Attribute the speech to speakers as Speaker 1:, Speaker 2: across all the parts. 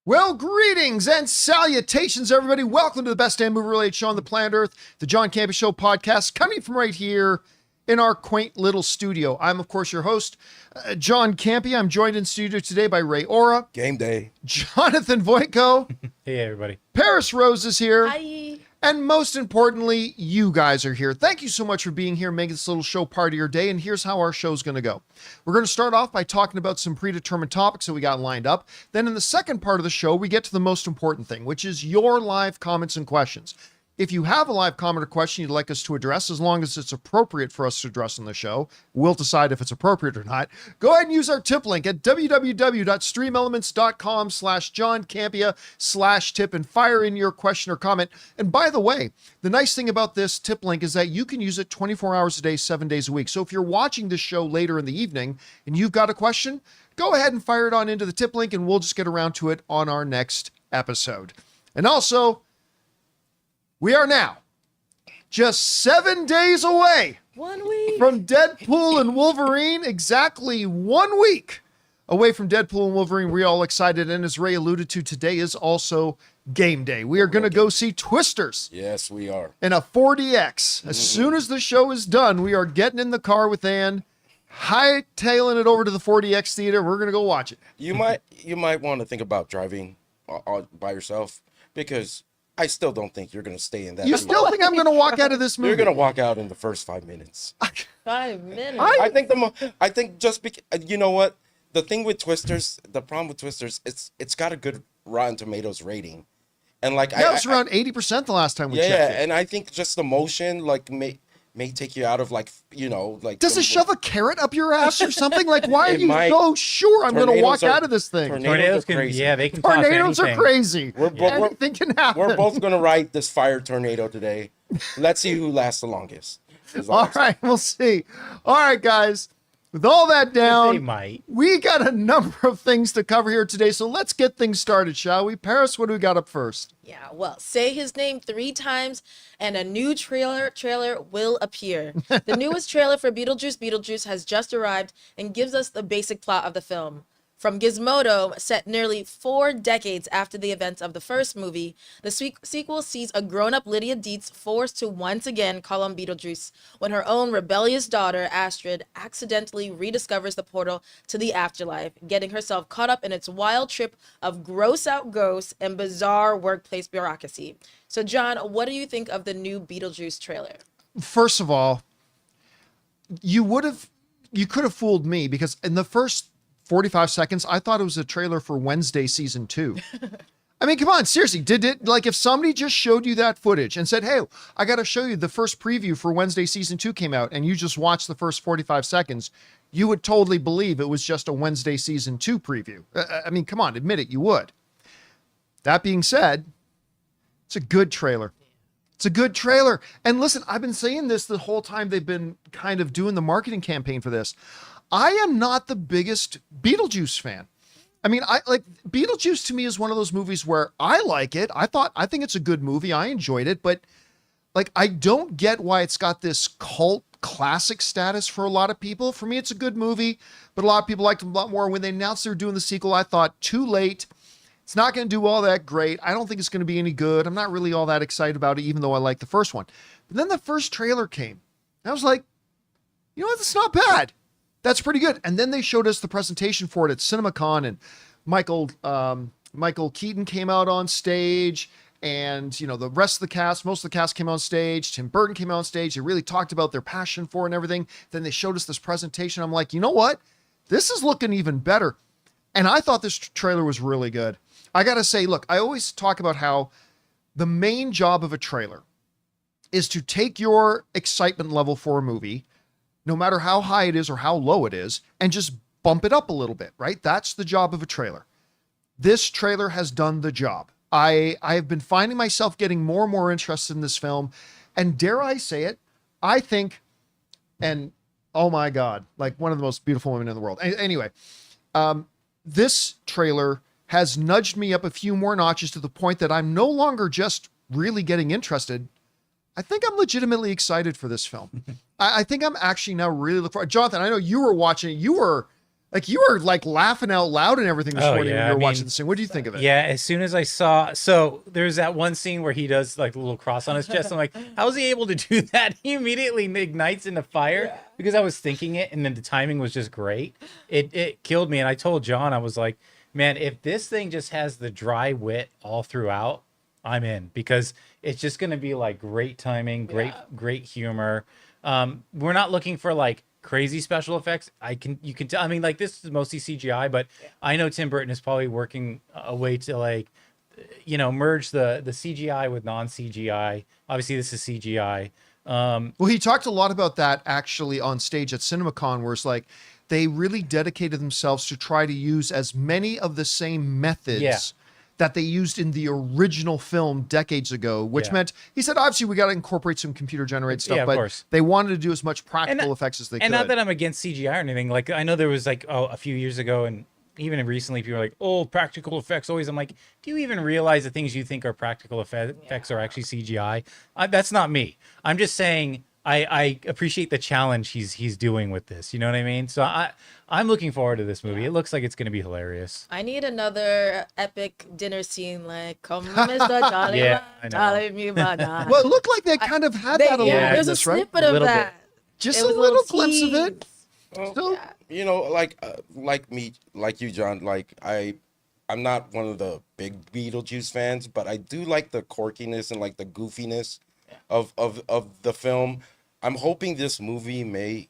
Speaker 1: Well, greetings and salutations, everybody. Welcome to the best damn movie-related show on the planet Earth, the John Campea Show podcast, coming from right here in our quaint little studio. I'm, of course, your host, John Campea. I'm joined in studio today by Ray Ora.
Speaker 2: Game day.
Speaker 1: Jonathan Voitko.
Speaker 3: Hey, everybody.
Speaker 1: Paris Rose is here.
Speaker 4: Hi.
Speaker 1: And most importantly, you guys are here. Thank you so much for being here, making this little show part of your day. And here's how our show's going to go. We're going to start off by talking about some predetermined topics that we got lined up. Then in the second part of the show, we get to the most important thing, which is your live comments and questions. If you have a live comment or question you'd like us to address, as long as it's appropriate for us to address on the show, we'll decide if it's appropriate or not. Go ahead and use our tip link at www.streamelements.com/JohnCampea/tip and fire in your question or comment. And by the way, the nice thing about this tip link is that you can use it 24 hours a day, 7 days a week. So if you're watching this show later in the evening and you've got a question, go ahead and fire it on into the tip link and we'll just get around to it on our next episode. And also, we are now just 7 days away
Speaker 4: 1 week
Speaker 1: from Deadpool and Wolverine, exactly 1 week away from Deadpool and Wolverine. We're all excited. And as Ray alluded to, today is also game day. We are going to go see Twisters.
Speaker 2: Yes, we are.
Speaker 1: In a 4DX. As soon as the show is done, we are getting in the car with Ann, hightailing it over to the 4DX theater. We're going to go watch it.
Speaker 2: You might want to think about driving by yourself, because I still don't think you're going to stay in that.
Speaker 1: You still think I'm going to walk out of this movie?
Speaker 2: You're going to walk out in the first 5 minutes.
Speaker 4: 5 minutes.
Speaker 2: I think just because, you know what? The thing with Twisters, the problem with Twisters, it's got a good Rotten Tomatoes rating. And like,
Speaker 1: yeah, it was around 80% the last time we checked it.
Speaker 2: Yeah, and I think just the motion, like, may take you out of, like, you know, like.
Speaker 1: Does it shove a carrot up your ass or something? Like, why are you so sure I'm going to walk out of this thing?
Speaker 2: Tornadoes are crazy.
Speaker 3: Yeah, they can.
Speaker 1: Tornadoes are crazy. Anything can happen.
Speaker 2: We're both going to ride this fire tornado today. Let's see who lasts the longest.
Speaker 1: All right, we'll see. All right, guys. With all that down, we got a number of things to cover here today, so let's get things started, shall we? Paris, what do we got up first?
Speaker 4: Yeah, well, say his name 3 times and a new trailer will appear. The newest trailer for Beetlejuice has just arrived and gives us the basic plot of the film. From Gizmodo, set nearly 4 decades after the events of the first movie, the sequel sees a grown-up Lydia Dietz forced to once again call on Beetlejuice when her own rebellious daughter, Astrid, accidentally rediscovers the portal to the afterlife, getting herself caught up in its wild trip of gross-out ghosts and bizarre workplace bureaucracy. So, John, what do you think of the new Beetlejuice trailer?
Speaker 1: First of all, you could have fooled me, because in the first 45 seconds, I thought it was a trailer for Wednesday season 2. I mean, come on, seriously. Did it, like, if somebody just showed you that footage and said, hey, I got to show you the first preview for Wednesday season 2 came out, and you just watched the first 45 seconds, you would totally believe it was just a Wednesday season 2 preview. I mean, come on, admit it, you would. That being said, it's a good trailer. It's a good trailer. And listen, I've been saying this the whole time they've been kind of doing the marketing campaign for this. I am not the biggest Beetlejuice fan. I mean, Beetlejuice to me is one of those movies where I like it. I think it's a good movie. I enjoyed it, but like, I don't get why it's got this cult classic status for a lot of people. For me, it's a good movie, but a lot of people liked it a lot more. When they announced they were doing the sequel, I thought, too late. It's not going to do all that great. I don't think it's going to be any good. I'm not really all that excited about it, even though I like the first one. But then the first trailer came. And I was like, you know what? That's not bad. That's pretty good. And then they showed us the presentation for it at CinemaCon, and Michael Keaton came out on stage, and, you know, the rest of the cast, most of the cast came on stage. Tim Burton came out on stage. They really talked about their passion for it and everything. Then they showed us this presentation. I'm like, you know what? This is looking even better. And I thought this trailer was really good. I got to say, look, I always talk about how the main job of a trailer is to take your excitement level for a movie, no matter how high it is or how low it is, and just bump it up a little bit, right? That's the job of a trailer. This trailer has done the job. I have been finding myself getting more and more interested in this film, and dare I say it, I think, and oh my God, like one of the most beautiful women in the world. Anyway, this trailer has nudged me up a few more notches to the point that I'm no longer just really getting interested. I think I'm legitimately excited for this film. I think I'm actually now really looking forward. Jonathan, I know you were watching it. You were Like you were like laughing out loud and everything this morning when you were watching this thing. What do you think of it?
Speaker 3: Yeah, as soon as I saw, so there's that one scene where he does like a little cross on his chest. I'm like, how is he able to do that? He immediately ignites into fire because I was thinking it, and then the timing was just great. It killed me, and I told John, I was like, man, if this thing just has the dry wit all throughout, I'm in, because it's just gonna be like great timing, great humor. We're not looking for like crazy special effects. You can tell. I mean, like this is mostly CGI, but I know Tim Burton is probably working a way to like, merge the CGI with non-CGI. Obviously, this is CGI.
Speaker 1: Well, he talked a lot about that actually on stage at CinemaCon, where it's like they really dedicated themselves to try to use as many of the same methods that they used in the original film decades ago, which meant, he said, obviously we got to incorporate some computer generated stuff, but
Speaker 3: course.
Speaker 1: they wanted to do as much practical effects as they could.
Speaker 3: And not that I'm against CGI or anything. Like I know there was like, a few years ago, and even recently people are like, oh, practical effects always. I'm like, do you even realize the things you think are practical effects are actually CGI? That's not me. I'm just saying I appreciate the challenge he's doing with this. You know what I mean? So I'm looking forward to this movie. It looks like it's going to be hilarious.
Speaker 4: I need another epic dinner scene like, come Mr. Jolly, Jolly me banana.
Speaker 1: Well, it looked like they kind of had that a little bit in
Speaker 4: There's a
Speaker 1: this, right?
Speaker 4: snippet of that.
Speaker 1: Just
Speaker 4: It
Speaker 1: a
Speaker 4: was
Speaker 1: little
Speaker 4: tease.
Speaker 1: glimpse of it.
Speaker 2: Well, like me, like you, John, like I'm not one of the big Beetlejuice fans, but I do like the quirkiness and like the goofiness of the film. I'm hoping this movie may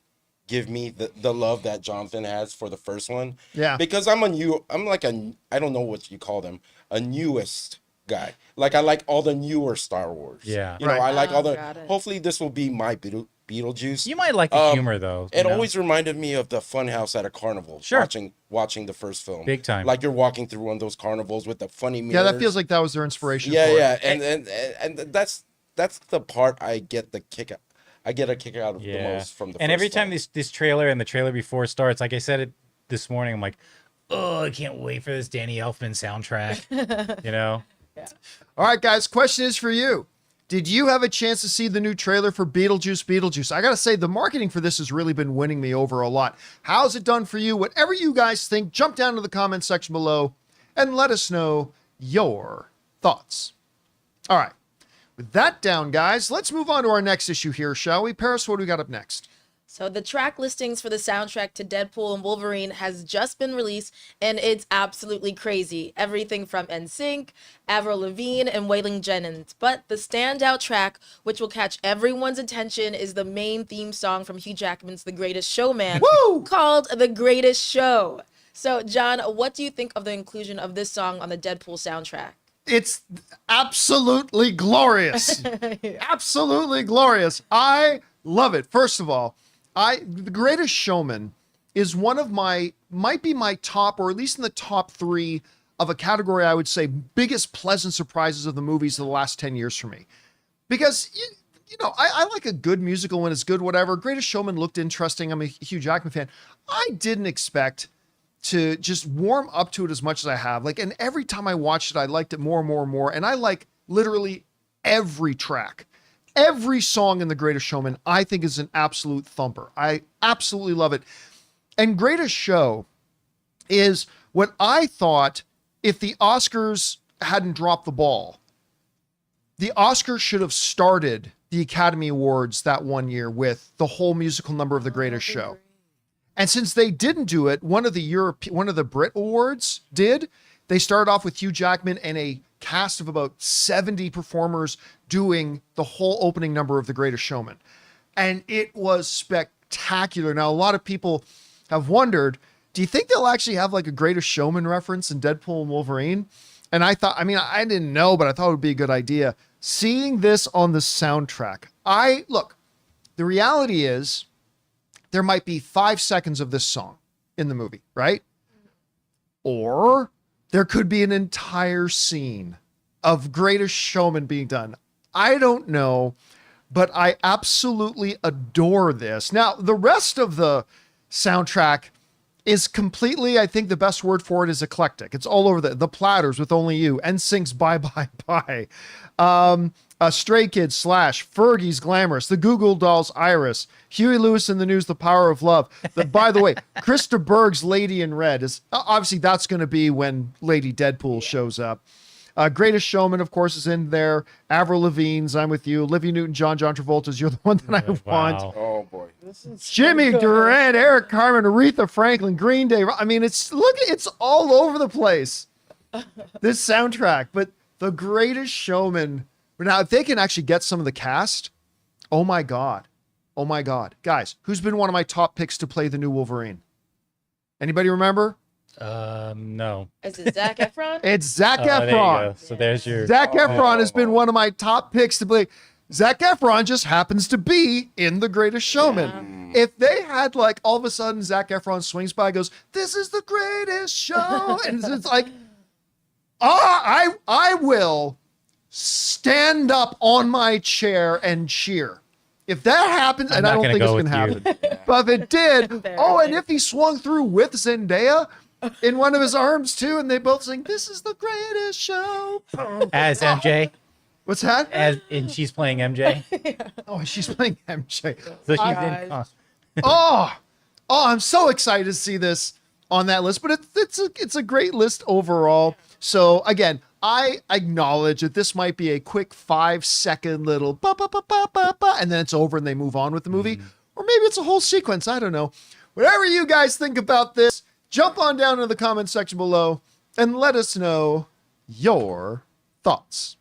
Speaker 2: give me the love that Jonathan has for the first one.
Speaker 1: Yeah.
Speaker 2: Because I'm like I don't know what you call them, a newest guy. Like I like all the newer Star Wars.
Speaker 3: Yeah.
Speaker 2: You know, I like all
Speaker 4: got it.
Speaker 2: hopefully this will be my Beetlejuice.
Speaker 3: You might like the humor though.
Speaker 2: It always reminded me of the Funhouse at a carnival.
Speaker 3: Sure.
Speaker 2: Watching the first film.
Speaker 3: Big time.
Speaker 2: Like you're walking through one of those carnivals with the funny mirrors.
Speaker 1: Yeah, that feels like that was their inspiration for
Speaker 2: Yeah,
Speaker 1: it.
Speaker 2: and that's the part I get a kick out of the most from the
Speaker 3: and
Speaker 2: first
Speaker 3: every time
Speaker 2: film.
Speaker 3: this trailer and the trailer before starts, like I said it this morning, I'm like, oh, I can't wait for this Danny Elfman soundtrack. You know?
Speaker 1: All right, guys, question is for you. Did you have a chance to see the new trailer for Beetlejuice? I got to say, the marketing for this has really been winning me over a lot. How's it done for you? Whatever you guys think, jump down to the comment section below and let us know your thoughts. All right. With that down, guys, let's move on to our next issue here, shall we? Paris, what do we got up next?
Speaker 4: So the track listings for the soundtrack to Deadpool and Wolverine has just been released, and it's absolutely crazy. Everything from NSYNC, Avril Lavigne, and Waylon Jennings. But the standout track, which will catch everyone's attention, is the main theme song from Hugh Jackman's The Greatest Showman, called The Greatest Show. So, John, what do you think of the inclusion of this song on the Deadpool soundtrack?
Speaker 1: It's absolutely glorious. Absolutely glorious. I love it. First of all, The Greatest Showman is one of might be my top, or at least in the top 3 of a category I would say biggest pleasant surprises of the movies of the last 10 years for me. Because, I like a good musical when it's good, whatever. Greatest Showman looked interesting. I'm a Hugh Jackman fan. I didn't expect to just warm up to it as much as I have. And every time I watched it, I liked it more and more and more. And I like literally every track. Every song in The Greatest Showman, I think, is an absolute thumper. I absolutely love it. And Greatest Show is what I thought, if the Oscars hadn't dropped the ball, the Oscars should have started the Academy Awards that one year with the whole musical number of The Greatest Show. And since they didn't do it, one of the Brit Awards did. They started off with Hugh Jackman and a cast of about 70 performers doing the whole opening number of The Greatest Showman. And it was spectacular. Now, a lot of people have wondered, do you think they'll actually have like a Greatest Showman reference in Deadpool and Wolverine? And I I didn't know, but I thought it would be a good idea. Seeing this on the soundtrack, the reality is there might be 5 seconds of this song in the movie, right? Or there could be an entire scene of Greatest Showman being done. I don't know, but I absolutely adore this. Now, the rest of the soundtrack is completely, I think the best word for it is eclectic. It's all over the Platters with Only You, NSYNC's Bye Bye Bye. Stray Kids, Slash, Fergie's Glamorous, The Goo Goo Dolls, Iris, Huey Lewis in the News, The Power of Love. By the way, Krista Berg's Lady in Red is obviously that's going to be when Lady Deadpool shows up. Greatest Showman, of course, is in there. Avril Lavigne's I'm With You. Olivia Newton-John, John Travolta's You're the One That I Want.
Speaker 2: Oh boy.
Speaker 1: Jimmy Durant, Eric Carmen, Aretha Franklin, Green Day. I mean, it's all over the place. This soundtrack, but The Greatest Showman. Now, if they can actually get some of the cast, oh my God. Guys, who's been one of my top picks to play the new Wolverine? Anybody remember?
Speaker 3: No.
Speaker 4: Is it Zac Efron?
Speaker 1: It's Zac
Speaker 3: There you
Speaker 1: Efron.
Speaker 3: go. So there's your.
Speaker 1: Zac Efron has been one of my top picks to play. Zac Efron just happens to be in The Greatest Showman. If they had like all of a sudden Zac Efron swings by, goes, "This is the greatest show," and it's like, I will stand up on my chair and cheer. If that happens, and I don't think it's going to happen, but if it did, and if he swung through with Zendaya in one of his arms too, and they both sing, "This is the greatest show."
Speaker 3: As MJ.
Speaker 1: What's that?
Speaker 3: And she's playing MJ.
Speaker 1: Oh, she's playing MJ.
Speaker 3: So she's in.
Speaker 1: I'm so excited to see this on that list, but it's a great list overall. So again, I acknowledge that this might be a quick 5-second little ba ba ba ba ba ba, and then it's over and they move on with the movie, or maybe it's a whole sequence. I don't know. Whatever you guys think about this, jump on down into the comment section below and let us know your thoughts.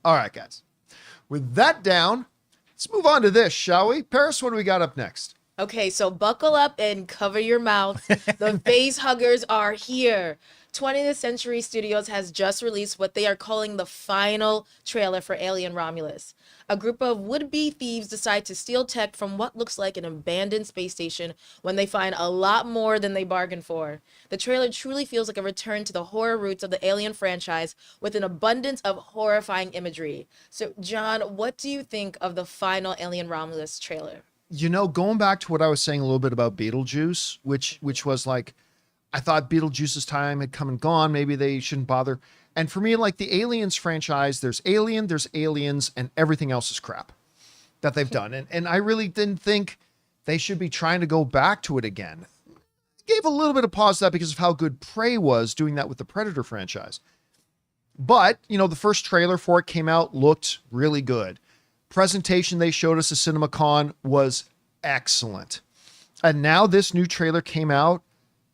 Speaker 1: All right, guys. With that down, let's move on to this, shall we? Paris, what do we got up next?
Speaker 4: Okay, so buckle up and cover your mouth. The face huggers are here. 20th Century Studios has just released what they are calling the final trailer for Alien Romulus. A group of would-be thieves decide to steal tech from what looks like an abandoned space station when they find a lot more than they bargained for. The trailer truly feels like a return to the horror roots of the Alien franchise with an abundance of horrifying imagery. So, John, what do you think of the final Alien Romulus trailer?
Speaker 1: You know, going back to what I was saying a little bit about Beetlejuice, which was like, I thought Beetlejuice's time had come and gone. Maybe they shouldn't bother. And for me, like the Aliens franchise, there's Alien, there's Aliens, and everything else is crap that they've done. And I really didn't think they should be trying to go back to it again. Gave a little bit of pause to that because of how good Prey was doing that with the Predator franchise. But, you know, the first trailer for it came out, looked really good. Presentation they showed us at CinemaCon was excellent. And now this new trailer came out.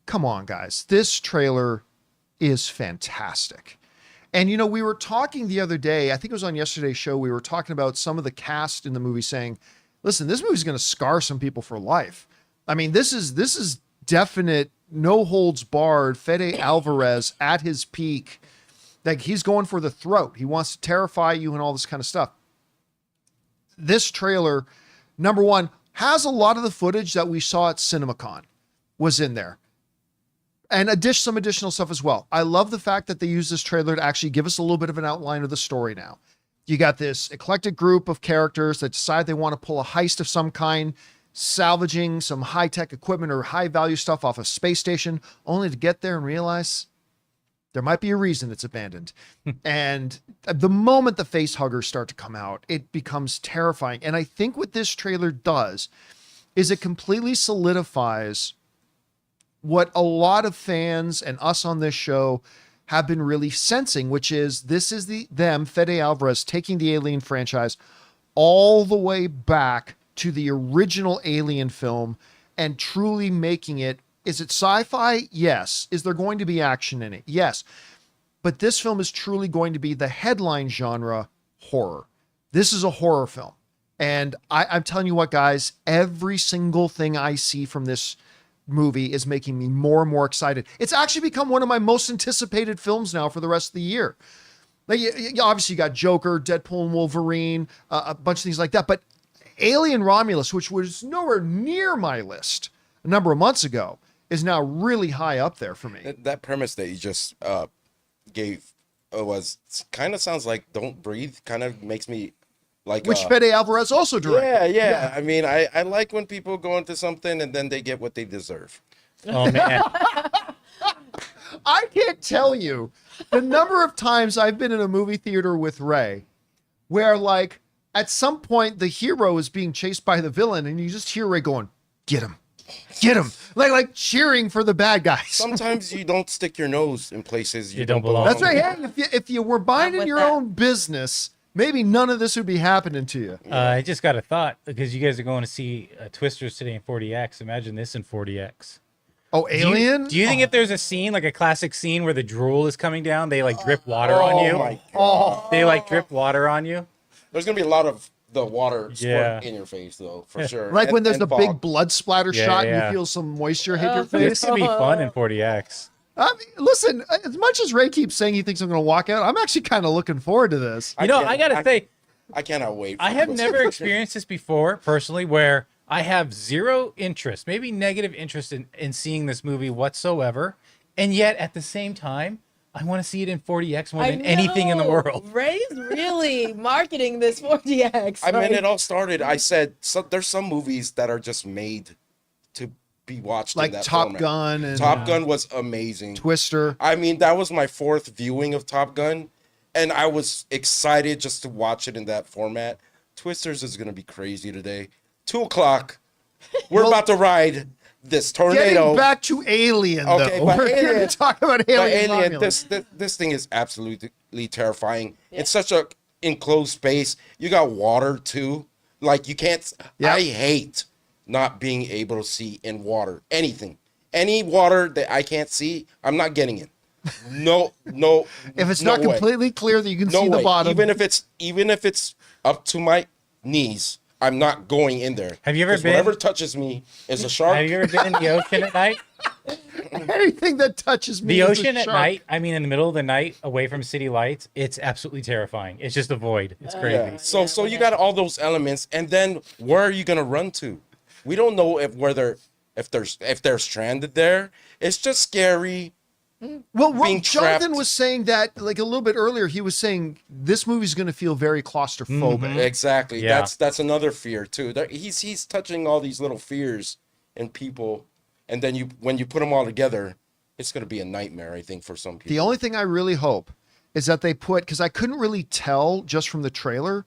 Speaker 1: Come on, guys. This trailer is fantastic. And, you know, we were talking the other day, I think it was on yesterday's show, we were talking about some of the cast in the movie saying, listen, this movie's going to scar some people for life. I mean, this is definite, no holds barred, Fede Alvarez at his peak. Like, he's going for the throat. He wants to terrify you and all this kind of stuff. This trailer, number one, has a lot of the footage that we saw at CinemaCon was in there. And some additional stuff as well. I love the fact that they use this trailer to actually give us a little bit of an outline of the story now. You got this eclectic group of characters that decide they want to pull a heist of some kind, salvaging some high-tech equipment or high-value stuff off a space station, only to get there and realize there might be a reason it's abandoned. And the moment the face huggers start to come out, it becomes terrifying. And I think what this trailer does is it completely solidifies what a lot of fans and us on this show have been really sensing, which is this is Fede Alvarez, taking the Alien franchise all the way back to the original Alien film and truly making it. Is it sci-fi? Yes. Is there going to be action in it? Yes. But this film is truly going to be the headline genre horror. This is a horror film. And I'm telling you what, guys, every single thing I see from this movie is making me more and more excited. It's actually become one of my most anticipated films now for the rest of the year. Like, obviously you got Joker, Deadpool and Wolverine, a bunch of things like that. But Alien Romulus, which was nowhere near my list a number of months ago, is now really high up there for me.
Speaker 2: That premise that you just gave was kind of sounds like Don't Breathe. Kind of makes me like
Speaker 1: which Fede Alvarez also directed.
Speaker 2: Yeah. I mean, I like when people go into something and then they get what they deserve.
Speaker 3: Oh man.
Speaker 1: I can't tell you the number of times I've been in a movie theater with Ray where like at some point the hero is being chased by the villain and you just hear Ray going, get him, like cheering for the bad guys.
Speaker 2: Sometimes you don't stick your nose in places you don't belong.
Speaker 1: That's right. Hey, if you were minding
Speaker 4: with
Speaker 1: your
Speaker 4: that.
Speaker 1: own business, maybe none of this would be happening to you.
Speaker 3: I just got a thought because you guys are going to see Twisters today in 40X. Imagine this in 40X.
Speaker 1: Oh, Alien?
Speaker 3: Do you think if there's a scene, like a classic scene where the drool is coming down, they like drip water on you?
Speaker 2: My God.
Speaker 3: They like drip water on you?
Speaker 2: There's gonna be a lot of the water squirt
Speaker 3: Yeah.
Speaker 2: in your face, though, for sure.
Speaker 1: Like when there's
Speaker 2: and
Speaker 1: a big
Speaker 2: fog.
Speaker 1: blood splatter
Speaker 3: Yeah,
Speaker 1: shot and
Speaker 3: yeah.
Speaker 1: you feel some moisture hit your
Speaker 3: This
Speaker 1: face.
Speaker 3: could be fun in 40X.
Speaker 1: I mean, listen, as much as Ray keeps saying he thinks I'm going to walk out, I'm actually kind of looking forward to this.
Speaker 3: You know, I gotta say,
Speaker 2: I cannot wait.
Speaker 3: I have never experienced this before personally, where I have zero interest, maybe negative interest in seeing this movie whatsoever, and yet at the same time, I want to see it in 40X more than anything in the
Speaker 4: know.
Speaker 3: world.
Speaker 4: Ray's really marketing this 40X.
Speaker 2: I mean,
Speaker 4: like-
Speaker 2: it all started. I said there's some movies that are just made to be watched
Speaker 1: Like
Speaker 2: in that
Speaker 1: Top
Speaker 2: format.
Speaker 1: Gun and
Speaker 2: Top Gun was amazing.
Speaker 1: Twister.
Speaker 2: I mean, that was my 4th viewing of Top Gun, and I was excited just to watch it in that format. Twisters is gonna be crazy today. 2:00. We're
Speaker 1: Well,
Speaker 2: about to ride this tornado.
Speaker 1: Getting back to Alien,
Speaker 2: Okay,
Speaker 1: though.
Speaker 2: but
Speaker 1: We're here
Speaker 2: Alien-
Speaker 1: to talk about
Speaker 2: But
Speaker 1: Alien.
Speaker 2: Alien,
Speaker 1: Romulus.
Speaker 2: this thing is absolutely terrifying. It's such a enclosed space. You got water too. Like you can't.
Speaker 1: Yeah.
Speaker 2: I hate not being able to see in water anything. Any water that I can't see, I'm not getting it. No.
Speaker 1: If it's
Speaker 2: no
Speaker 1: not
Speaker 2: way.
Speaker 1: completely clear that you can
Speaker 2: No
Speaker 1: see
Speaker 2: way.
Speaker 1: the bottom.
Speaker 2: Even if it's up to my knees, I'm not going in there.
Speaker 3: Have you ever
Speaker 2: 'Cause
Speaker 3: been-
Speaker 2: Whatever touches me is a shark.
Speaker 3: Have you ever been in the ocean at night?
Speaker 1: Anything that touches me
Speaker 3: The
Speaker 1: is a
Speaker 3: ocean at
Speaker 1: shark.
Speaker 3: night, I mean, in the middle of the night, away from city lights, it's absolutely terrifying. It's just a void. It's crazy.
Speaker 2: Yeah. So you got all those elements, and then where are you gonna run to? We don't know if they're stranded there. It's just scary.
Speaker 1: Well,
Speaker 2: being
Speaker 1: Jonathan
Speaker 2: trapped.
Speaker 1: was saying that like a little bit earlier. He was saying this movie's going to feel very claustrophobic.
Speaker 2: Exactly.
Speaker 3: Yeah.
Speaker 2: That's another fear too. He's touching all these little fears in people, and then when you put them all together, it's gonna be a nightmare. I think for some people.
Speaker 1: The only thing I really hope is that they put, because I couldn't really tell just from the trailer,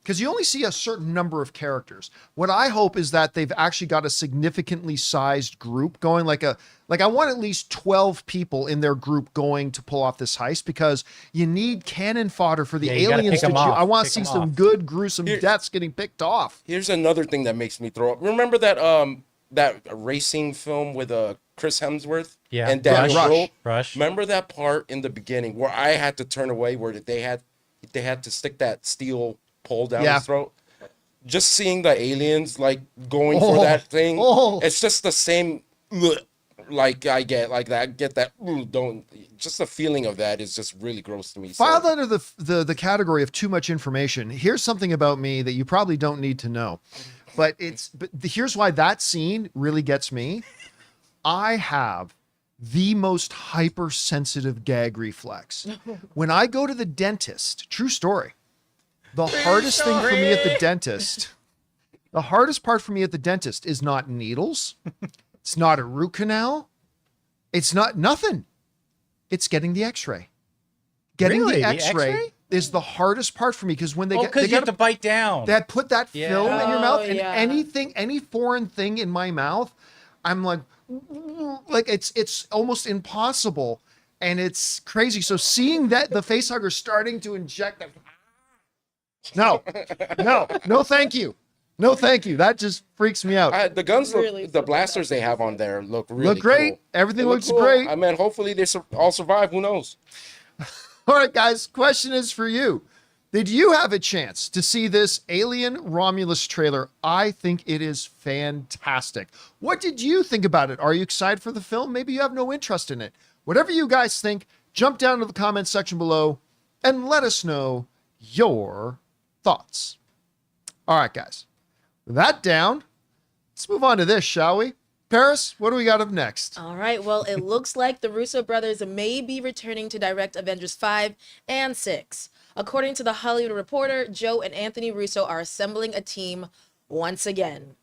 Speaker 1: because you only see a certain number of characters. What I hope is that they've actually got a significantly sized group going, like I want at least 12 people in their group going to pull off this heist, because you need cannon fodder for the
Speaker 3: Yeah, you gotta
Speaker 1: aliens
Speaker 3: pick 'em off.
Speaker 1: I want to
Speaker 3: Pick
Speaker 1: see
Speaker 3: 'em
Speaker 1: some
Speaker 3: off.
Speaker 1: good gruesome
Speaker 2: Here-
Speaker 1: deaths getting picked off.
Speaker 2: Here's another thing that makes me throw up. Remember that that racing film with Chris Hemsworth
Speaker 3: Yeah.
Speaker 2: and Daniel
Speaker 1: Rush.
Speaker 2: Brühl?
Speaker 3: Rush.
Speaker 2: Remember that part in the beginning where I had to turn away, where they had to stick that steel pole down
Speaker 1: Yeah.
Speaker 2: his throat? Just seeing the aliens like going
Speaker 1: Oh.
Speaker 2: for that thing,
Speaker 1: Oh.
Speaker 2: it's just the same. Like I get like that. Get that. Don't. Just the feeling of that is just really gross to me. So-
Speaker 1: Filed under the category of too much information. Here's something about me that you probably don't need to know, but here's why that scene really gets me. I have the most hypersensitive gag reflex. When I go to the dentist, true story, the hardest thing for me at the dentist, the hardest part for me at the dentist is not needles. It's not a root canal. It's not nothing. It's getting the x-ray. Getting
Speaker 3: Really?
Speaker 1: the
Speaker 3: The
Speaker 1: x-ray
Speaker 3: X-ray?
Speaker 1: is the hardest part for me, because when they
Speaker 3: Oh,
Speaker 1: get,
Speaker 3: because
Speaker 1: they
Speaker 3: you have
Speaker 1: got
Speaker 3: to bite down.
Speaker 1: that put that
Speaker 3: Yeah.
Speaker 1: film in your
Speaker 4: Oh,
Speaker 1: mouth, and
Speaker 4: yeah.
Speaker 1: any foreign thing in my mouth, I'm like it's almost impossible, and it's crazy. So seeing that the facehugger starting to inject them, no, thank you, no, thank you. That just freaks me out.
Speaker 2: The guns
Speaker 4: Really
Speaker 2: look, the blasters they have on there look really
Speaker 1: great.
Speaker 2: cool.
Speaker 1: Everything
Speaker 2: They look
Speaker 1: looks
Speaker 2: cool.
Speaker 1: great.
Speaker 2: I mean, hopefully they all survive. Who knows?
Speaker 1: All right, guys, question is for you. Did you have a chance to see this Alien Romulus trailer? I think it is fantastic. What did you think about it? Are you excited for the film? Maybe you have no interest in it. Whatever you guys think, jump down to the comments section below and let us know your thoughts. All right, guys. With that down, let's move on to this, shall we? Paris, what do we got up next?
Speaker 4: All right, well, it looks like the Russo brothers may be returning to direct Avengers 5 and 6. According to The Hollywood Reporter, Joe and Anthony Russo are assembling a team once again.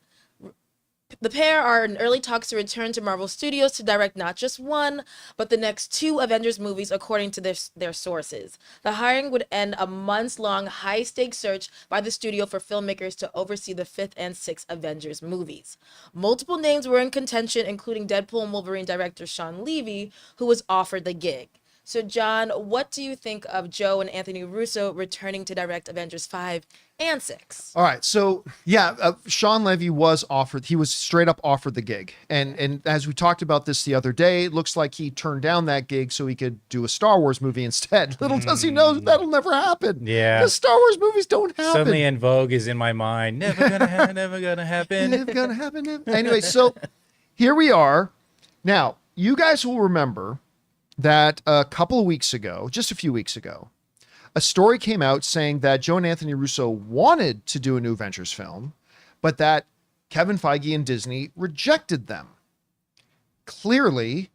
Speaker 4: The pair are in early talks to return to Marvel Studios to direct not just one, but the next 2 Avengers movies, according to their sources. The hiring would end a months-long, high-stakes search by the studio for filmmakers to oversee the 5th and 6th Avengers movies. Multiple names were in contention, including Deadpool and Wolverine director Sean Levy, who was offered the gig. So, John, what do you think of Joe and Anthony Russo returning to direct Avengers 5 and 6?
Speaker 1: All right. So, yeah, Sean Levy was offered. He was straight up offered the gig. And as we talked about this the other day, it looks like he turned down that gig so he could do a Star Wars movie instead. Little does he know that'll never happen.
Speaker 3: Yeah.
Speaker 1: The Star Wars movies don't happen.
Speaker 3: Suddenly En Vogue is in my mind. Never gonna happen, never gonna happen.
Speaker 1: Never gonna happen. Anyway, so here we are. Now, you guys will remember that a couple of weeks ago, just a few weeks ago, a story came out saying that Joe and Anthony Russo wanted to do a new Avengers film, but that Kevin Feige and Disney rejected them. Clearly,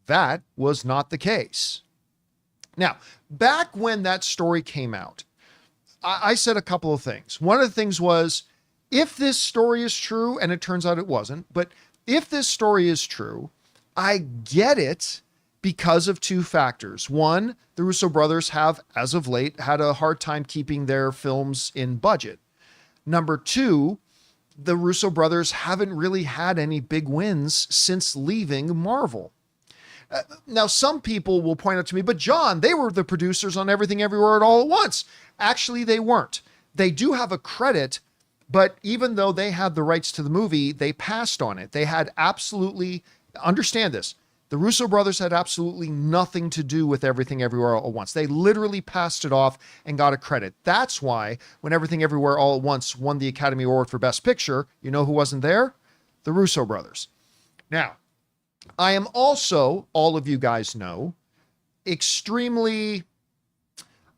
Speaker 1: that was not the case. Now, back when that story came out, I said a couple of things. One of the things was, if this story is true, and it turns out it wasn't, but if this story is true, I get it because of 2 factors. One, the Russo brothers have, as of late, had a hard time keeping their films in budget. Number 2, the Russo brothers haven't really had any big wins since leaving Marvel. Now, some people will point out to me, but John, they were the producers on Everything Everywhere All at Once. Actually, they weren't. They do have a credit, but even though they had the rights to the movie, they passed on it. They had absolutely, understand this, the Russo brothers had absolutely nothing to do with Everything Everywhere All at Once. They literally passed it off and got a credit. That's why when Everything Everywhere All at Once won the Academy Award for Best Picture, you know who wasn't there? The Russo brothers. Now, I am also, all of you guys know, extremely,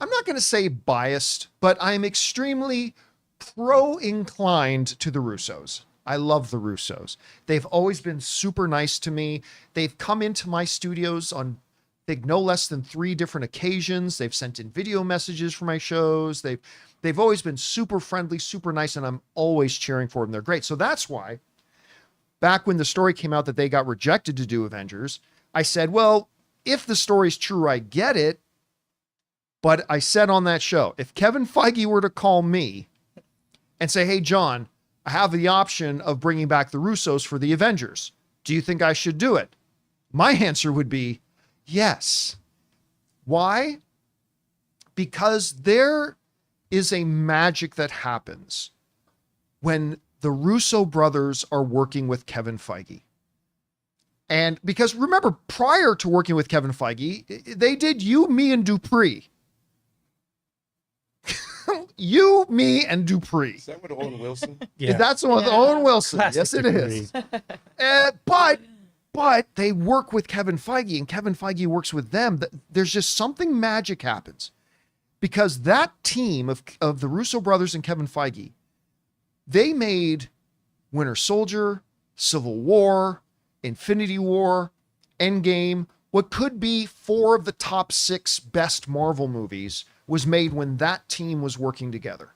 Speaker 1: I'm not going to say biased, but I am extremely pro-inclined to the Russos. I love the Russos. They've always been super nice to me. They've come into my studios on, I think, no less than 3 different occasions. They've sent in video messages for my shows. They've always been super friendly, super nice, and I'm always cheering for them. They're great. So that's why, back when the story came out that they got rejected to do Avengers, I said, well, if the story's true, I get it. But I said on that show, if Kevin Feige were to call me and say, hey, John, I have the option of bringing back the Russos for the Avengers. Do you think I should do it? My answer would be yes. Why? Because there is a magic that happens when the Russo brothers are working with Kevin Feige. And because remember, prior to working with Kevin Feige, they did You, Me, and Dupree. You, Me, and Dupree.
Speaker 2: Is that with Owen Wilson?
Speaker 3: Yeah.
Speaker 1: That's the one with Owen Wilson.
Speaker 3: Classic
Speaker 1: Yes, it is. But they work with Kevin Feige, and Kevin Feige works with them. There's just something magic happens. Because that team of the Russo brothers and Kevin Feige, they made Winter Soldier, Civil War, Infinity War, Endgame. What could be 4 of the top 6 best Marvel movies was made when that team was working together.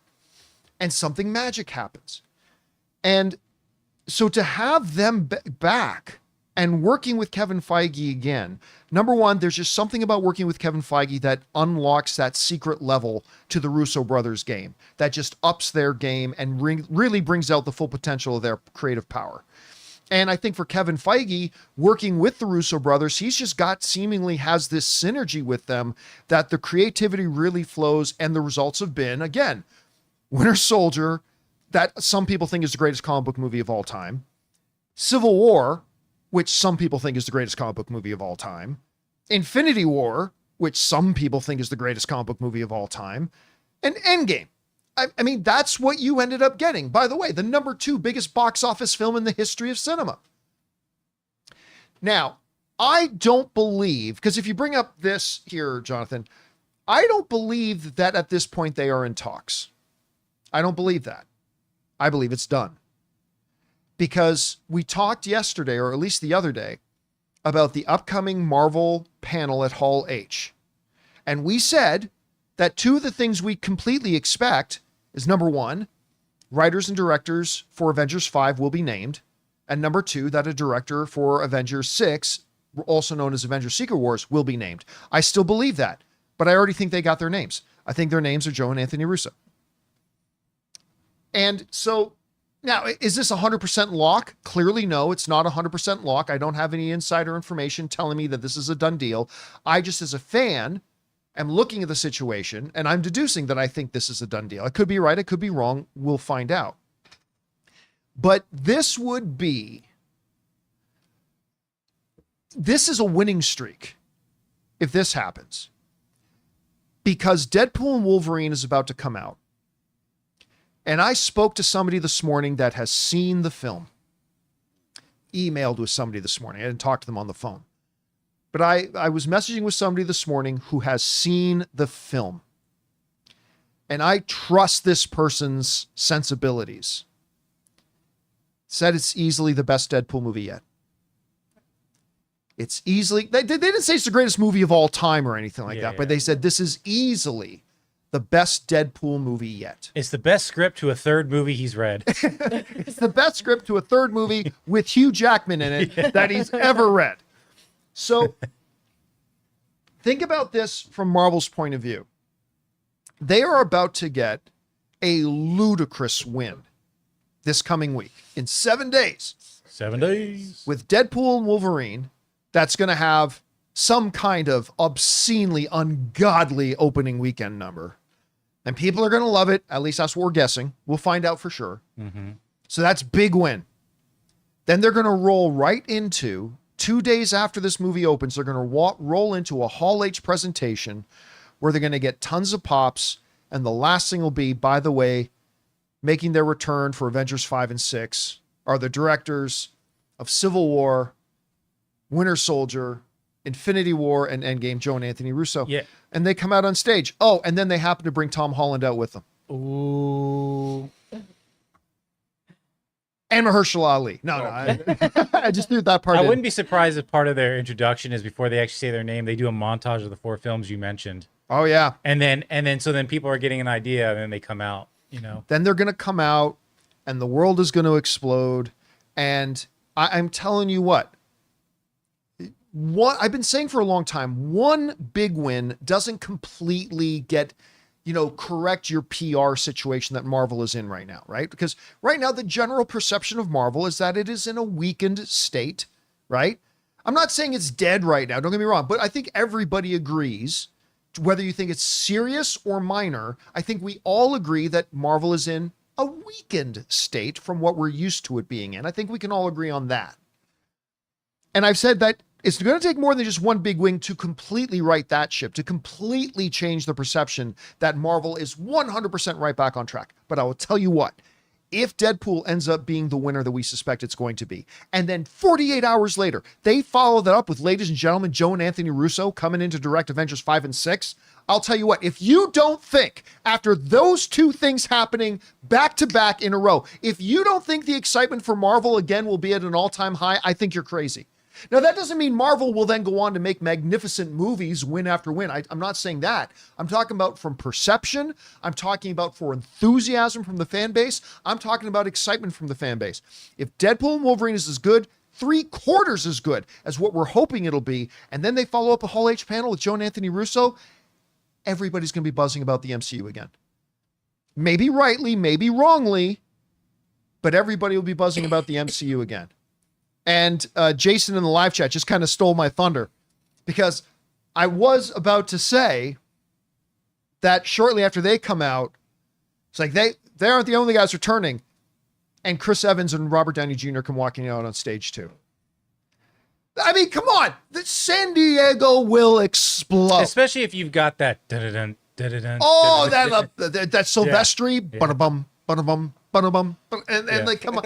Speaker 1: And something magic happens. And so to have them back and working with Kevin Feige again, number one, there's just something about working with Kevin Feige that unlocks that secret level to the Russo brothers game that just ups their game and really brings out the full potential of their creative power. And I think for Kevin Feige, working with the Russo brothers, he's just seemingly has this synergy with them that the creativity really flows, and the results have been, again, Winter Soldier, that some people think is the greatest comic book movie of all time, Civil War, which some people think is the greatest comic book movie of all time, Infinity War, which some people think is the greatest comic book movie of all time, and Endgame. I mean, that's what you ended up getting. By the way, the number 2 biggest box office film in the history of cinema. Now, I don't believe, because if you bring up this here, Jonathan, I don't believe that at this point they are in talks. I don't believe that. I believe it's done. Because we talked yesterday, or at least the other day, about the upcoming Marvel panel at Hall H. And we said that 2 of the things we completely expect is, number 1, writers and directors for Avengers 5 will be named. And number two, that a director for Avengers 6, also known as Avengers Secret Wars, will be named. I still believe that, but I already think they got their names. I think their names are Joe and Anthony Russo. And so now, is this 100% lock? Clearly, no, it's not 100% lock. I don't have any insider information telling me that this is a done deal. I just, as a fan, am looking at the situation and I'm deducing that I think this is a done deal. I could be right. I could be wrong. We'll find out. But this is a winning streak if this happens, because Deadpool and Wolverine is about to come out. And I spoke to somebody this morning that has seen the film. Emailed with somebody this morning. I didn't talk to them on the phone. But I was messaging with somebody this morning who has seen the film. And I trust this person's sensibilities. Said it's easily the best Deadpool movie yet. It's easily... They didn't say it's the greatest movie of all time or anything like that, but they said this is easily the best Deadpool movie yet.
Speaker 3: It's the best script to a third movie he's read.
Speaker 1: It's the best script to a third movie with Hugh Jackman in it that he's ever read. So think about this from Marvel's point of view. They are about to get a ludicrous win this coming week in 7 days.
Speaker 3: 7 days.
Speaker 1: With Deadpool and Wolverine, that's going to have some kind of obscenely ungodly opening weekend number. And people are going to love it. At least that's what we're guessing. We'll find out for sure. Mm-hmm. So that's big win. Then they're going to roll right into, 2 days after this movie opens, they're going to roll into a Hall H presentation where they're going to get tons of pops. And the last thing will be, by the way, making their return for Avengers 5 and 6 are the directors of Civil War, Winter Soldier, Infinity War, and Endgame, Joe and Anthony Russo.
Speaker 3: Yeah.
Speaker 1: And they come out on stage. Oh, and then they happen to bring Tom Holland out with them.
Speaker 3: Ooh.
Speaker 1: And Mahershala Ali. No, I just threw that part in.
Speaker 3: I wouldn't be surprised if part of their introduction is before they actually say their name, they do a montage of the 4 films you mentioned.
Speaker 1: Oh, yeah.
Speaker 3: And then people are getting an idea, and then they come out, you know.
Speaker 1: Then they're going to come out, and the world is going to explode. And I'm telling you what I've been saying for a long time, one big win doesn't completely correct your PR situation that Marvel is in right now, right? Because right now, the general perception of Marvel is that it is in a weakened state, right? I'm not saying it's dead right now, don't get me wrong, but I think everybody agrees, whether you think it's serious or minor, I think we all agree that Marvel is in a weakened state from what we're used to it being in. I think we can all agree on that. And I've said that it's going to take more than just one big win to completely right that ship, to completely change the perception that Marvel is 100% right back on track. But I will tell you what, if Deadpool ends up being the winner that we suspect it's going to be, and then 48 hours later, they follow that up with, ladies and gentlemen, Joe and Anthony Russo coming in to direct Avengers 5 and 6, I'll tell you what, if you don't think after those two things happening back to back in a row, if you don't think the excitement for Marvel again will be at an all-time high, I think you're crazy. Now, that doesn't mean Marvel will then go on to make magnificent movies win after win. I'm not saying that. I'm talking about from perception. I'm talking about for enthusiasm from the fan base. I'm talking about excitement from the fan base. If Deadpool and Wolverine is as good, 3/4 as good as what we're hoping it'll be, and then they follow up a Hall H panel with Joe and Anthony Russo, everybody's going to be buzzing about the MCU again. Maybe rightly, maybe wrongly, but everybody will be buzzing about the MCU again. And Jason in the live chat just kind of stole my thunder, because I was about to say that shortly after they come out, it's like they aren't the only guys returning, and Chris Evans and Robert Downey Jr. come walking out on stage too. I mean, come on, the San Diego will explode,
Speaker 3: especially if you've got that.
Speaker 1: Oh, that Silvestri, ba-da-bum, ba-da-bum, ba-da-bum, and like, come on,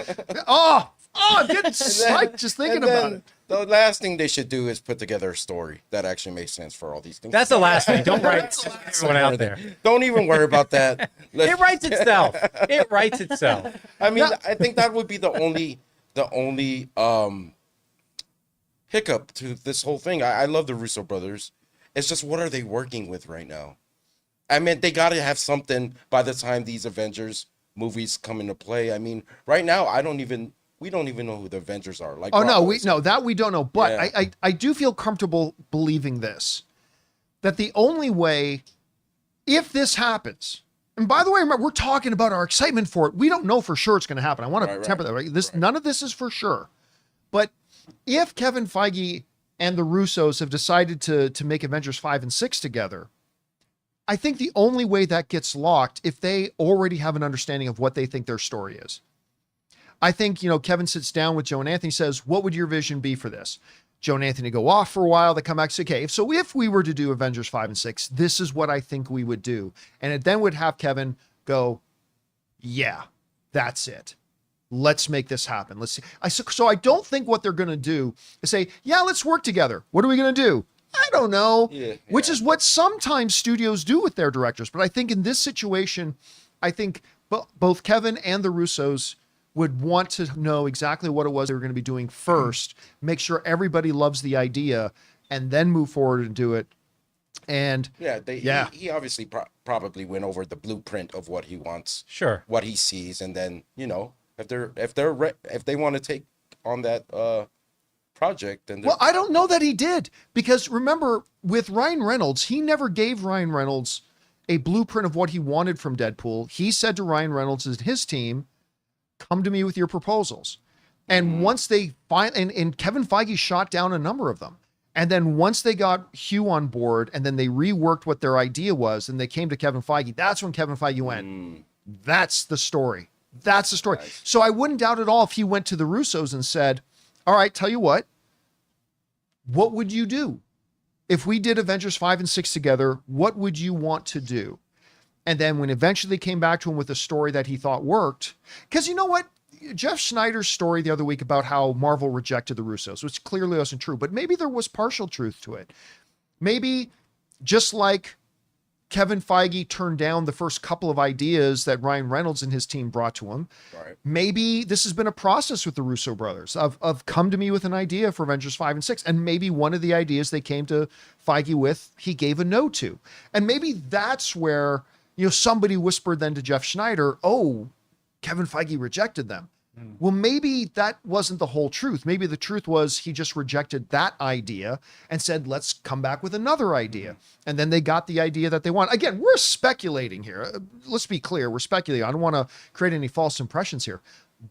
Speaker 1: I'm getting psyched just thinking about it.
Speaker 2: The last thing they should do is put together a story that actually makes sense for all these things.
Speaker 3: That's the last thing. Don't write everyone out there.
Speaker 2: Don't even worry about that.
Speaker 3: It writes itself. It writes itself.
Speaker 2: I mean, I think that would be the only hiccup to this whole thing. I love the Russo brothers. It's just, what are they working with right now? I mean, they got to have something by the time these Avengers movies come into play. I mean, right now, I don't even we don't even know who the Avengers are. Like,
Speaker 1: Oh, no,
Speaker 2: Rob
Speaker 1: we
Speaker 2: was
Speaker 1: no, that we don't know. But
Speaker 2: Yeah.
Speaker 1: I do feel comfortable believing this, that the only way, if this happens, and by the way, remember, we're talking about our excitement for it. We don't know for sure it's going to happen. I want to
Speaker 2: Right,
Speaker 1: temper that, right? None of this is for sure. But if Kevin Feige and the Russos have decided to make Avengers 5 and 6 together, I think the only way that gets locked, if they already have an understanding of what they think their story is. I think, Kevin sits down with Joe and Anthony, says, what would your vision be for this? Joe and Anthony go off for a while. They come back and say, okay, so if we were to do Avengers 5 and 6, this is what I think we would do. And it then would have Kevin go, yeah, that's it. Let's make this happen. Let's see. So I don't think what they're going to do is say, yeah, let's work together. What are we going to do? I don't know.
Speaker 2: Yeah,
Speaker 1: Which
Speaker 2: yeah.
Speaker 1: is what sometimes studios do with their directors. But I think in this situation, I think both Kevin and the Russos would want to know exactly what it was they were going to be doing first, make sure everybody loves the idea, and then move forward and do it. And
Speaker 2: Yeah, he obviously probably went over the blueprint of what he wants,
Speaker 3: Sure.
Speaker 2: what he sees, and then if they want to take on that project, then
Speaker 1: well, I don't know that he did, because remember, with Ryan Reynolds, he never gave Ryan Reynolds a blueprint of what he wanted from Deadpool. He said to Ryan Reynolds and his team, come to me with your proposals. And once they and Kevin Feige shot down a number of them. And then once they got Hugh on board and then they reworked what their idea was and they came to Kevin Feige, that's when Kevin Feige went, that's the story. That's the story.
Speaker 2: Nice.
Speaker 1: So I wouldn't doubt at all if he went to the Russos and said, all right, tell you what would you do? If we did Avengers 5 and 6 together, what would you want to do? And then when eventually came back to him with a story that he thought worked, because you know what? Jeff Schneider's story the other week about how Marvel rejected the Russos, which clearly wasn't true, but maybe there was partial truth to it. Maybe just like Kevin Feige turned down the first couple of ideas that Ryan Reynolds and his team brought to him,
Speaker 2: Right.
Speaker 1: maybe this has been a process with the Russo brothers of come to me with an idea for Avengers 5 and 6. And maybe one of the ideas they came to Feige with, he gave a no to. And maybe that's where, somebody whispered then to Jeff Schneider, oh, Kevin Feige rejected them. Well, maybe that wasn't the whole truth. Maybe the truth was he just rejected that idea and said, let's come back with another idea. And then they got the idea that they want. Again, we're speculating here. Let's be clear. We're speculating. I don't want to create any false impressions here.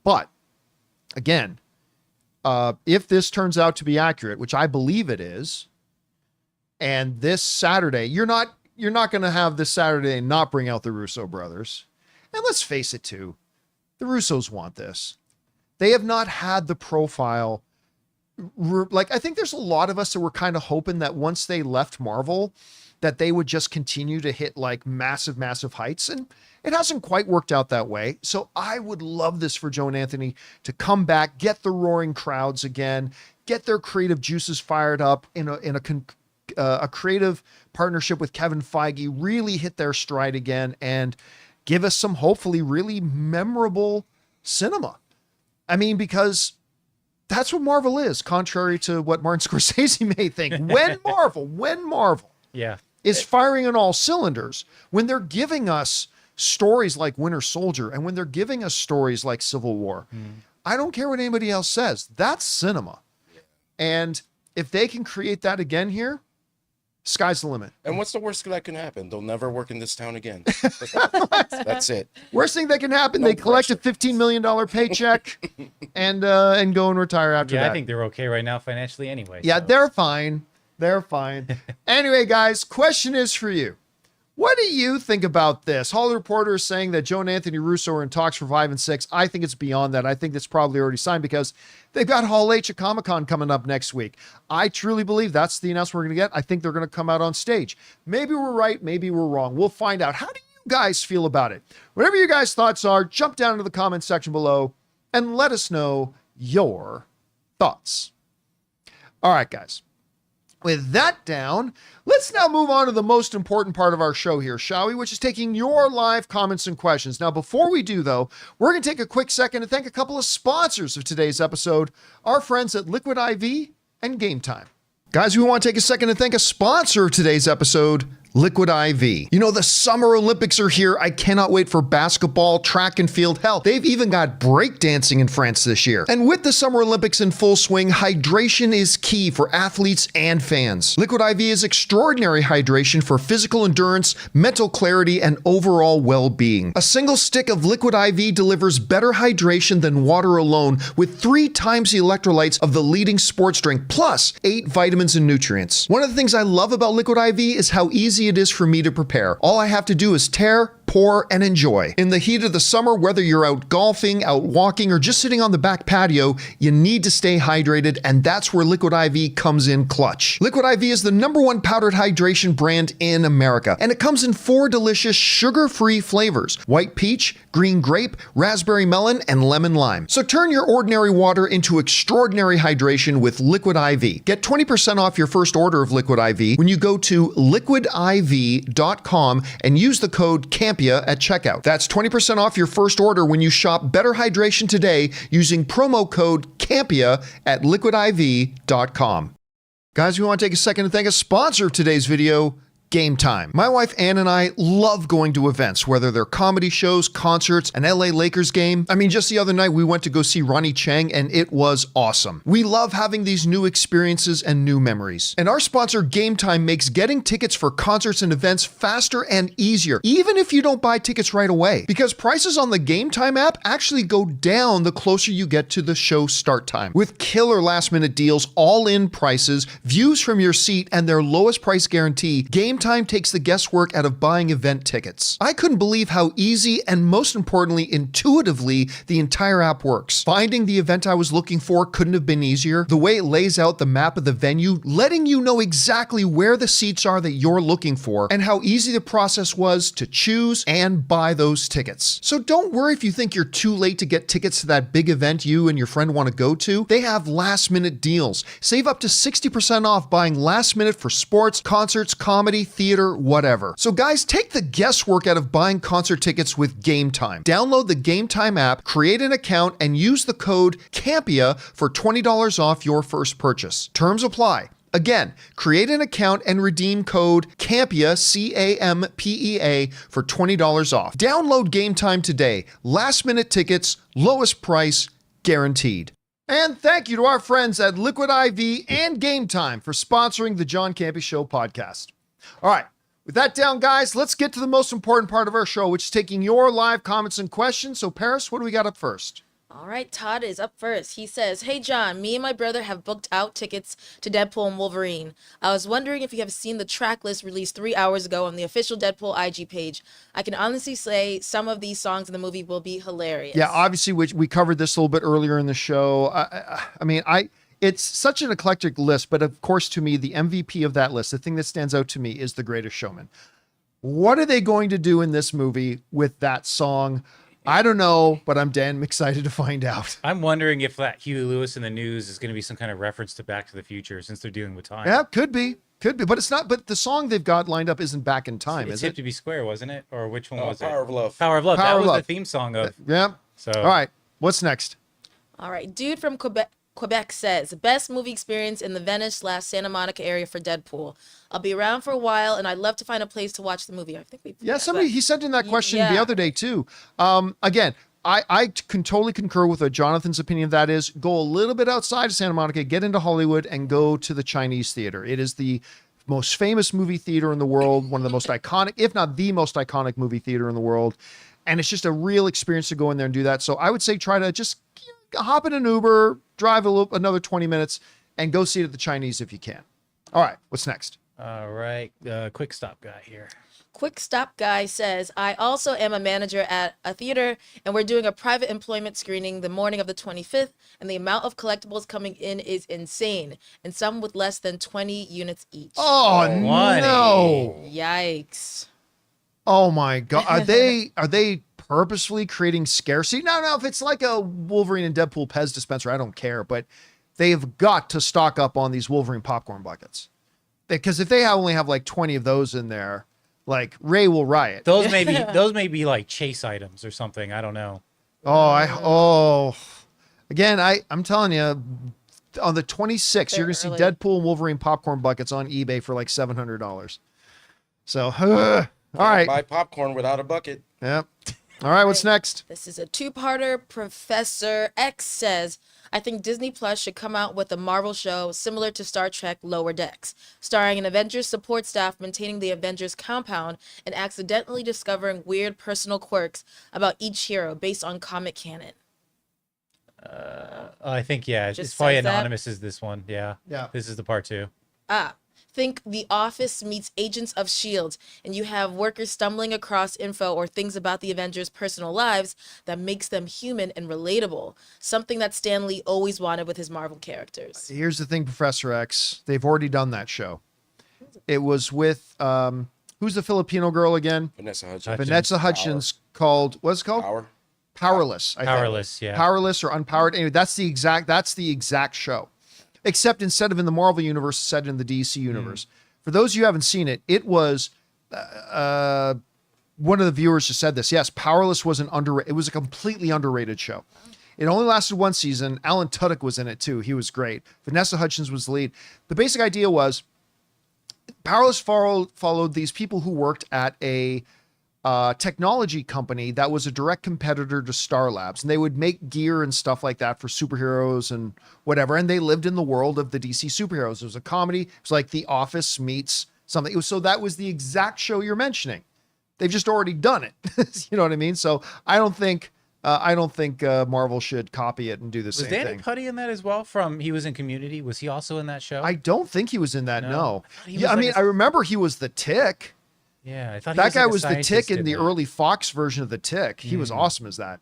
Speaker 1: But again, if this turns out to be accurate, which I believe it is, and this Saturday, you're not going to have this Saturday and not bring out the Russo brothers. And let's face it too, the Russos want this. They have not had the profile. Like, I think there's a lot of us that were kind of hoping that once they left Marvel, that they would just continue to hit like massive, massive heights. And it hasn't quite worked out that way. So I would love this for Joe and Anthony to come back, get the roaring crowds again, get their creative juices fired up in a creative partnership with Kevin Feige, really hit their stride again and give us some hopefully really memorable cinema. I mean, because that's what Marvel is, contrary to what Martin Scorsese may think. When Marvel
Speaker 3: Yeah.
Speaker 1: is firing on all cylinders, when they're giving us stories like Winter Soldier and when they're giving us stories like Civil War, I don't care what anybody else says. That's cinema. And if they can create that again here, sky's the limit.
Speaker 2: And what's the worst that can happen? They'll never work in this town again. That's it.
Speaker 1: Worst thing that can happen,
Speaker 2: No
Speaker 1: they collect a
Speaker 2: pressure.
Speaker 1: $15 million paycheck and go and retire after
Speaker 3: Yeah,
Speaker 1: that.
Speaker 3: I think they're okay right now financially anyway.
Speaker 1: Yeah,
Speaker 3: so.
Speaker 1: they're fine. They're fine. Anyway, guys, question is for you. What do you think about this? Hollywood Reporter is saying that Joe and Anthony Russo are in talks for 5 and 6. I think it's beyond that. I think it's probably already signed because they've got Hall H at Comic-Con coming up next week. I truly believe that's the announcement we're going to get. I think they're going to come out on stage. Maybe we're right. Maybe we're wrong. We'll find out. How do you guys feel about it? Whatever you guys' thoughts are, jump down into the comment section below and let us know your thoughts. All right, guys. With that down, let's now move on to the most important part of our show here, shall we? Which is taking your live comments and questions. Now, before we do, though, we're going to take a quick second to thank a couple of sponsors of today's episode, our friends at Liquid IV and Gametime. Guys, we want to take a second to thank a sponsor of today's episode, Liquid IV. You know, the Summer Olympics are here. I cannot wait for basketball, track and field. Hell, they've even got breakdancing in France this year. And with the Summer Olympics in full swing, hydration is key for athletes and fans. Liquid IV is extraordinary hydration for physical endurance, mental clarity, and overall well-being. A single stick of Liquid IV delivers better hydration than water alone, with 3 times the electrolytes of the leading sports drink, plus 8 vitamins and nutrients. One of the things I love about Liquid IV is how easy it is for me to prepare. All I have to do is tear, pour, and enjoy. In the heat of the summer, whether you're out golfing, out walking, or just sitting on the back patio, you need to stay hydrated, and that's where Liquid IV comes in clutch. Liquid IV is the #1 powdered hydration brand in America, and it comes in 4 delicious sugar-free flavors: white peach, green grape, raspberry melon, and lemon lime. So turn your ordinary water into extraordinary hydration with Liquid IV. Get 20% off your first order of Liquid IV when you go to liquidiv.com and use the code Campea at checkout. That's 20% off your first order when you shop Better Hydration today using promo code Campea at liquidiv.com. Guys, we want to take a second to thank a sponsor of today's video, Gametime. My wife Ann and I love going to events, whether they're comedy shows, concerts, an LA Lakers game. I mean, just the other night we went to go see Ronnie Chang and it was awesome. We love having these new experiences and new memories. And our sponsor Gametime makes getting tickets for concerts and events faster and easier, even if you don't buy tickets right away. Because prices on the Gametime app actually go down the closer you get to the show start time. With killer last minute deals, all-in prices, views from your seat, and their lowest price guarantee, Gametime takes the guesswork out of buying event tickets. I couldn't believe how easy and, most importantly, intuitively the entire app works. Finding the event I was looking for couldn't have been easier. The way it lays out the map of the venue, letting you know exactly where the seats are that you're looking for, and how easy the process was to choose and buy those tickets. So don't worry if you think you're too late to get tickets to that big event you and your friend want to go to. They have last minute deals. Save up to 60% off buying last minute for sports, concerts, comedy, theater, whatever. So guys, take the guesswork out of buying concert tickets with Gametime. Download the Gametime app, create an account, and use the code Campea for $20 off your first purchase. Terms apply. Again, create an account and redeem code Campea, C-A-M-P-E-A, for $20 off. Download Gametime today. Last minute tickets, lowest price, guaranteed. And thank you to our friends at Liquid IV and Gametime for sponsoring the John Campea Show podcast. All right, with that down, guys, let's get to the most important part of our show, which is taking your live comments and questions. So, Paris, what do we got up first?
Speaker 4: All right, Todd is up first. He says, "Hey, John, me and my brother have booked out tickets to Deadpool and Wolverine. I was wondering if you have seen the track list released 3 hours ago on the official Deadpool IG page. I can honestly say some of these songs in the movie will be hilarious."
Speaker 1: Yeah, obviously, we covered this a little bit earlier in the show. It's such an eclectic list, but of course, to me, the MVP of that list, the thing that stands out to me, is The Greatest Showman. What are they going to do in this movie with that song? I don't know, but I'm damn excited to find out.
Speaker 3: I'm wondering if that Huey Lewis in the news is going to be some kind of reference to Back to the Future, since they're dealing with time.
Speaker 1: Yeah, could be, but it's not. But the song they've got lined up isn't Back in Time,
Speaker 3: It's
Speaker 1: is
Speaker 3: Hip
Speaker 1: it?
Speaker 3: to Be Square, wasn't it? Or which one was
Speaker 2: Power
Speaker 3: it?
Speaker 2: of Love.
Speaker 3: Power of Love.
Speaker 1: Power
Speaker 3: That
Speaker 1: of
Speaker 3: was
Speaker 1: Love.
Speaker 3: the theme song of.
Speaker 1: Yeah.
Speaker 3: So.
Speaker 1: All right, what's next?
Speaker 4: All right, dude from Quebec says, "Best movie experience in the Venice/Santa Monica area for Deadpool. I'll be around for a while, and I'd love to find a place to watch the movie." I think we.
Speaker 1: Yeah, somebody he sent in that question the
Speaker 4: Yeah.
Speaker 1: other day too. Again, I can totally concur with what Jonathan's opinion of that is. Go a little bit outside of Santa Monica, get into Hollywood, and go to the Chinese Theater. It is the most famous movie theater in the world, one of the most iconic, if not the most iconic movie theater in the world. And it's just a real experience to go in there and do that. So I would say try to just hop in an Uber, drive another 20 minutes, and go see it at the Chinese if you can. All right, what's next?
Speaker 3: All right, quick stop guy here.
Speaker 4: Quick Stop Guy says, "I also am a manager at a theater, and we're doing a private employment screening the morning of the 25th, and the amount of collectibles coming in is insane, and some with less than 20 units each."
Speaker 1: Oh, no.
Speaker 4: Yikes.
Speaker 1: Oh my God. Are they purposefully creating scarcity? No, if it's like a Wolverine and Deadpool Pez dispenser, I don't care, but they've got to stock up on these Wolverine popcorn buckets. Because if they only have like 20 of those in there, like Ray will riot.
Speaker 3: Those may be like chase items or something. I don't know.
Speaker 1: Again, I'm telling you, on the 26th, you're going to see
Speaker 4: early.
Speaker 1: Deadpool and Wolverine popcorn buckets on eBay for like $700. So, all right.
Speaker 2: Buy popcorn without a bucket.
Speaker 1: Yep. All right, what's next?
Speaker 4: This is a two-parter. Professor X says, I think Disney Plus should come out with a Marvel show similar to Star Trek Lower Decks, starring an Avengers support staff maintaining the Avengers compound and accidentally discovering weird personal quirks about each hero based on comic canon.
Speaker 3: I think, yeah,
Speaker 4: Just
Speaker 3: it's probably
Speaker 4: says that?
Speaker 3: anonymous is this one. Yeah.
Speaker 1: Yeah.
Speaker 3: This is the part 2.
Speaker 4: Think The Office meets Agents of S.H.I.E.L.D., and you have workers stumbling across info or things about the Avengers' personal lives that makes them human and relatable, something that Stan Lee always wanted with his Marvel characters.
Speaker 1: Here's the thing, Professor X. They've already done that show. It was with, who's the Filipino girl again?
Speaker 2: Vanessa Hudgens.
Speaker 1: Vanessa Hudgens, called, what's it called?
Speaker 2: Power.
Speaker 1: Powerless. I think.
Speaker 3: Powerless, yeah.
Speaker 1: Powerless or Unpowered. Anyway, that's the exact show. Except instead of in the Marvel universe, it's set in the DC universe. For those of you who haven't seen it, it was one of the viewers just said this. Yes, Powerless was it was a completely underrated show. It only lasted one season. Alan Tudyk was in it too. He was great. Vanessa Hudgens was the lead. The basic idea was Powerless followed these people who worked at a technology company that was a direct competitor to Star Labs, and they would make gear and stuff like that for superheroes and whatever. And they lived in the world of the DC superheroes. It was a comedy. It was like The Office meets something. So that was the exact show you're mentioning. They've just already done it. You know what I mean? So I don't think Marvel should copy it and do the same
Speaker 3: Was Danny
Speaker 1: thing.
Speaker 3: Putty in that as well? He was in Community. Was he also in that show?
Speaker 1: I don't think he was in that. No.
Speaker 3: He was
Speaker 1: Yeah, I
Speaker 3: like
Speaker 1: mean,
Speaker 3: a-
Speaker 1: I remember he was the Tick.
Speaker 3: Yeah, I thought
Speaker 1: That guy
Speaker 3: like a
Speaker 1: was the
Speaker 3: scientist
Speaker 1: Tick in the
Speaker 3: that.
Speaker 1: early Fox version of the Tick. He was awesome as that.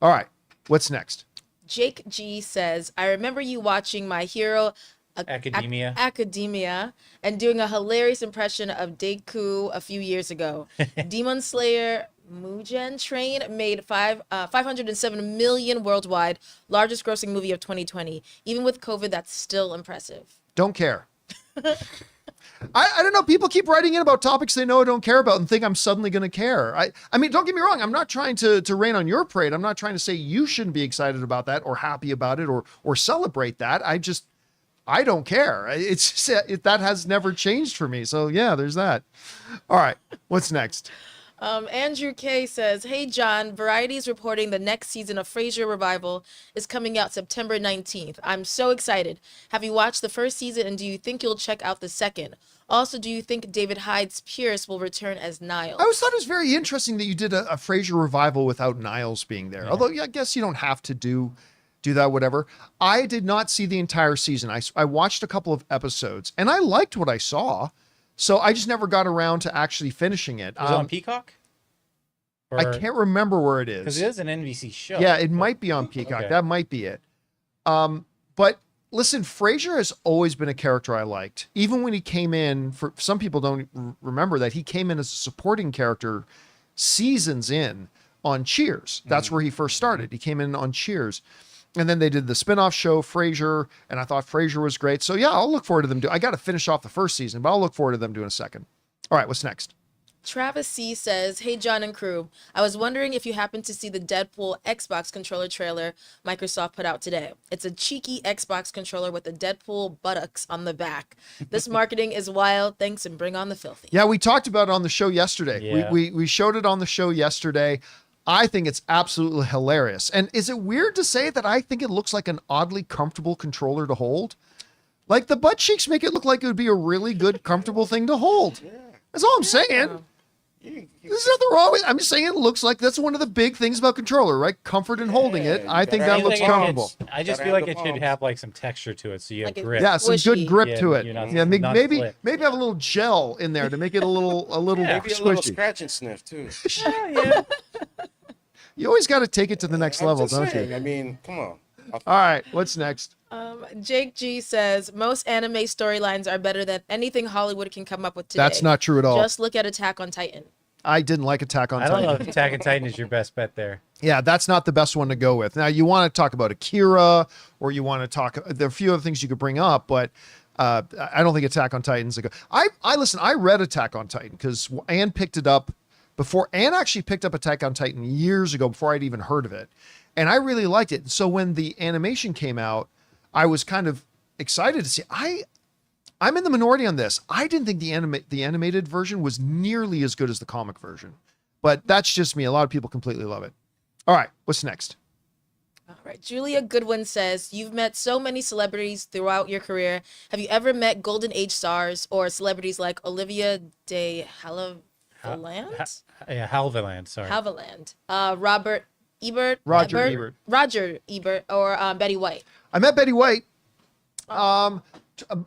Speaker 1: All right, what's next?
Speaker 4: Jake G says, I remember you watching My Hero
Speaker 3: Academia.
Speaker 4: Academia and doing a hilarious impression of Deku a few years ago. Demon Slayer Mugen Train made 507 million worldwide, largest grossing movie of 2020. Even with COVID, that's still impressive.
Speaker 1: Don't care. I don't know. People keep writing in about topics they know I don't care about and think I'm suddenly going to care. I mean, don't get me wrong. I'm not trying to rain on your parade. I'm not trying to say you shouldn't be excited about that or happy about it or celebrate that. I don't care. It's just, that has never changed for me. So yeah, there's that. All right. What's next?
Speaker 4: Andrew K says, hey, John, Variety is reporting the next season of Frasier Revival is coming out September 19th. I'm so excited. Have you watched the first season, and do you think you'll check out the second? Also, do you think David Hyde Pierce will return as Niles?
Speaker 1: I always thought it was very interesting that you did a Frasier revival without Niles being there. Yeah. Although, yeah, I guess you don't have to do that, whatever. I did not see the entire season. I watched a couple of episodes, and I liked what I saw. So I just never got around to actually finishing it.
Speaker 3: Was it on Peacock?
Speaker 1: I can't remember where it is.
Speaker 3: Because it is an NBC show.
Speaker 1: Yeah, it might be on Peacock.
Speaker 3: Okay.
Speaker 1: That might be it. But listen, Frasier has always been a character I liked. Even when he came in, for some people don't remember that he came in as a supporting character seasons in on Cheers. That's where he first started. He came in on Cheers. And then they did the spinoff show, Frasier, and I thought Frasier was great. So yeah, I'll look forward to them I got to finish off the first season, but I'll look forward to them doing a second. All right, what's next?
Speaker 4: Travis C says, hey, John and crew, I was wondering if you happened to see the Deadpool Xbox controller trailer Microsoft put out today. It's a cheeky Xbox controller with the Deadpool buttocks on the back. This marketing is wild. Thanks, and bring on the filthy.
Speaker 1: Yeah, we talked about it on the show yesterday.
Speaker 3: Yeah.
Speaker 1: We showed it on the show yesterday. I think it's absolutely hilarious. And is it weird to say that I think it looks like an oddly comfortable controller to hold? Like the butt cheeks make it look like it would be a really good, comfortable thing to hold. That's all I'm saying. There's nothing wrong with it. I'm just saying it looks like that's one of the big things about controller, right? Comfort in holding it. I think that looks comfortable.
Speaker 3: I just
Speaker 2: Gotta
Speaker 3: feel like
Speaker 2: have
Speaker 3: it
Speaker 2: the
Speaker 3: should
Speaker 2: palms.
Speaker 3: have like some texture to it, so you have
Speaker 4: Like a-
Speaker 3: grip.
Speaker 1: Yeah, some good
Speaker 4: Squishy.
Speaker 1: grip
Speaker 3: Yeah,
Speaker 1: to it.
Speaker 3: you're not-
Speaker 1: Yeah,
Speaker 3: not
Speaker 1: maybe
Speaker 3: split.
Speaker 1: have a little gel in there to make it a little
Speaker 3: Yeah.
Speaker 2: Maybe a little
Speaker 1: squishy.
Speaker 2: scratch and sniff too.
Speaker 3: Yeah.
Speaker 1: You always got to take it to the next
Speaker 2: I'm
Speaker 1: level,
Speaker 2: just
Speaker 1: don't
Speaker 2: saying,
Speaker 1: you?
Speaker 2: I mean, come on.
Speaker 1: All right, what's next?
Speaker 4: Jake G says, most anime storylines are better than anything Hollywood can come up with today.
Speaker 1: That's not true at all.
Speaker 4: Just look at Attack on Titan.
Speaker 1: I didn't like Attack on
Speaker 3: I don't
Speaker 1: Titan.
Speaker 3: know if Attack on Titan is your best bet there.
Speaker 1: Yeah, that's not the best one to go with. Now, you want to talk about Akira, or you want to talk, there are a few other things you could bring up, but I don't think Attack on Titan's a good. I read Attack on Titan because Anne picked it up before. Anne actually picked up Attack on Titan years ago before I'd even heard of it. And I really liked it. So when the animation came out, I was kind of excited to see. I'm in the minority on this. I didn't think the animated version was nearly as good as the comic version, but that's just me. A lot of people completely love it. All right, what's next?
Speaker 4: All right. Julia Goodwin says, you've met so many celebrities throughout your career. Have you ever met Golden Age stars or celebrities like Olivia de Havilland?
Speaker 3: Yeah, Halvaland, sorry.
Speaker 4: Havilland. Robert Ebert.
Speaker 1: Roger Ebert.
Speaker 4: Roger Ebert or Betty White.
Speaker 1: I met Betty White.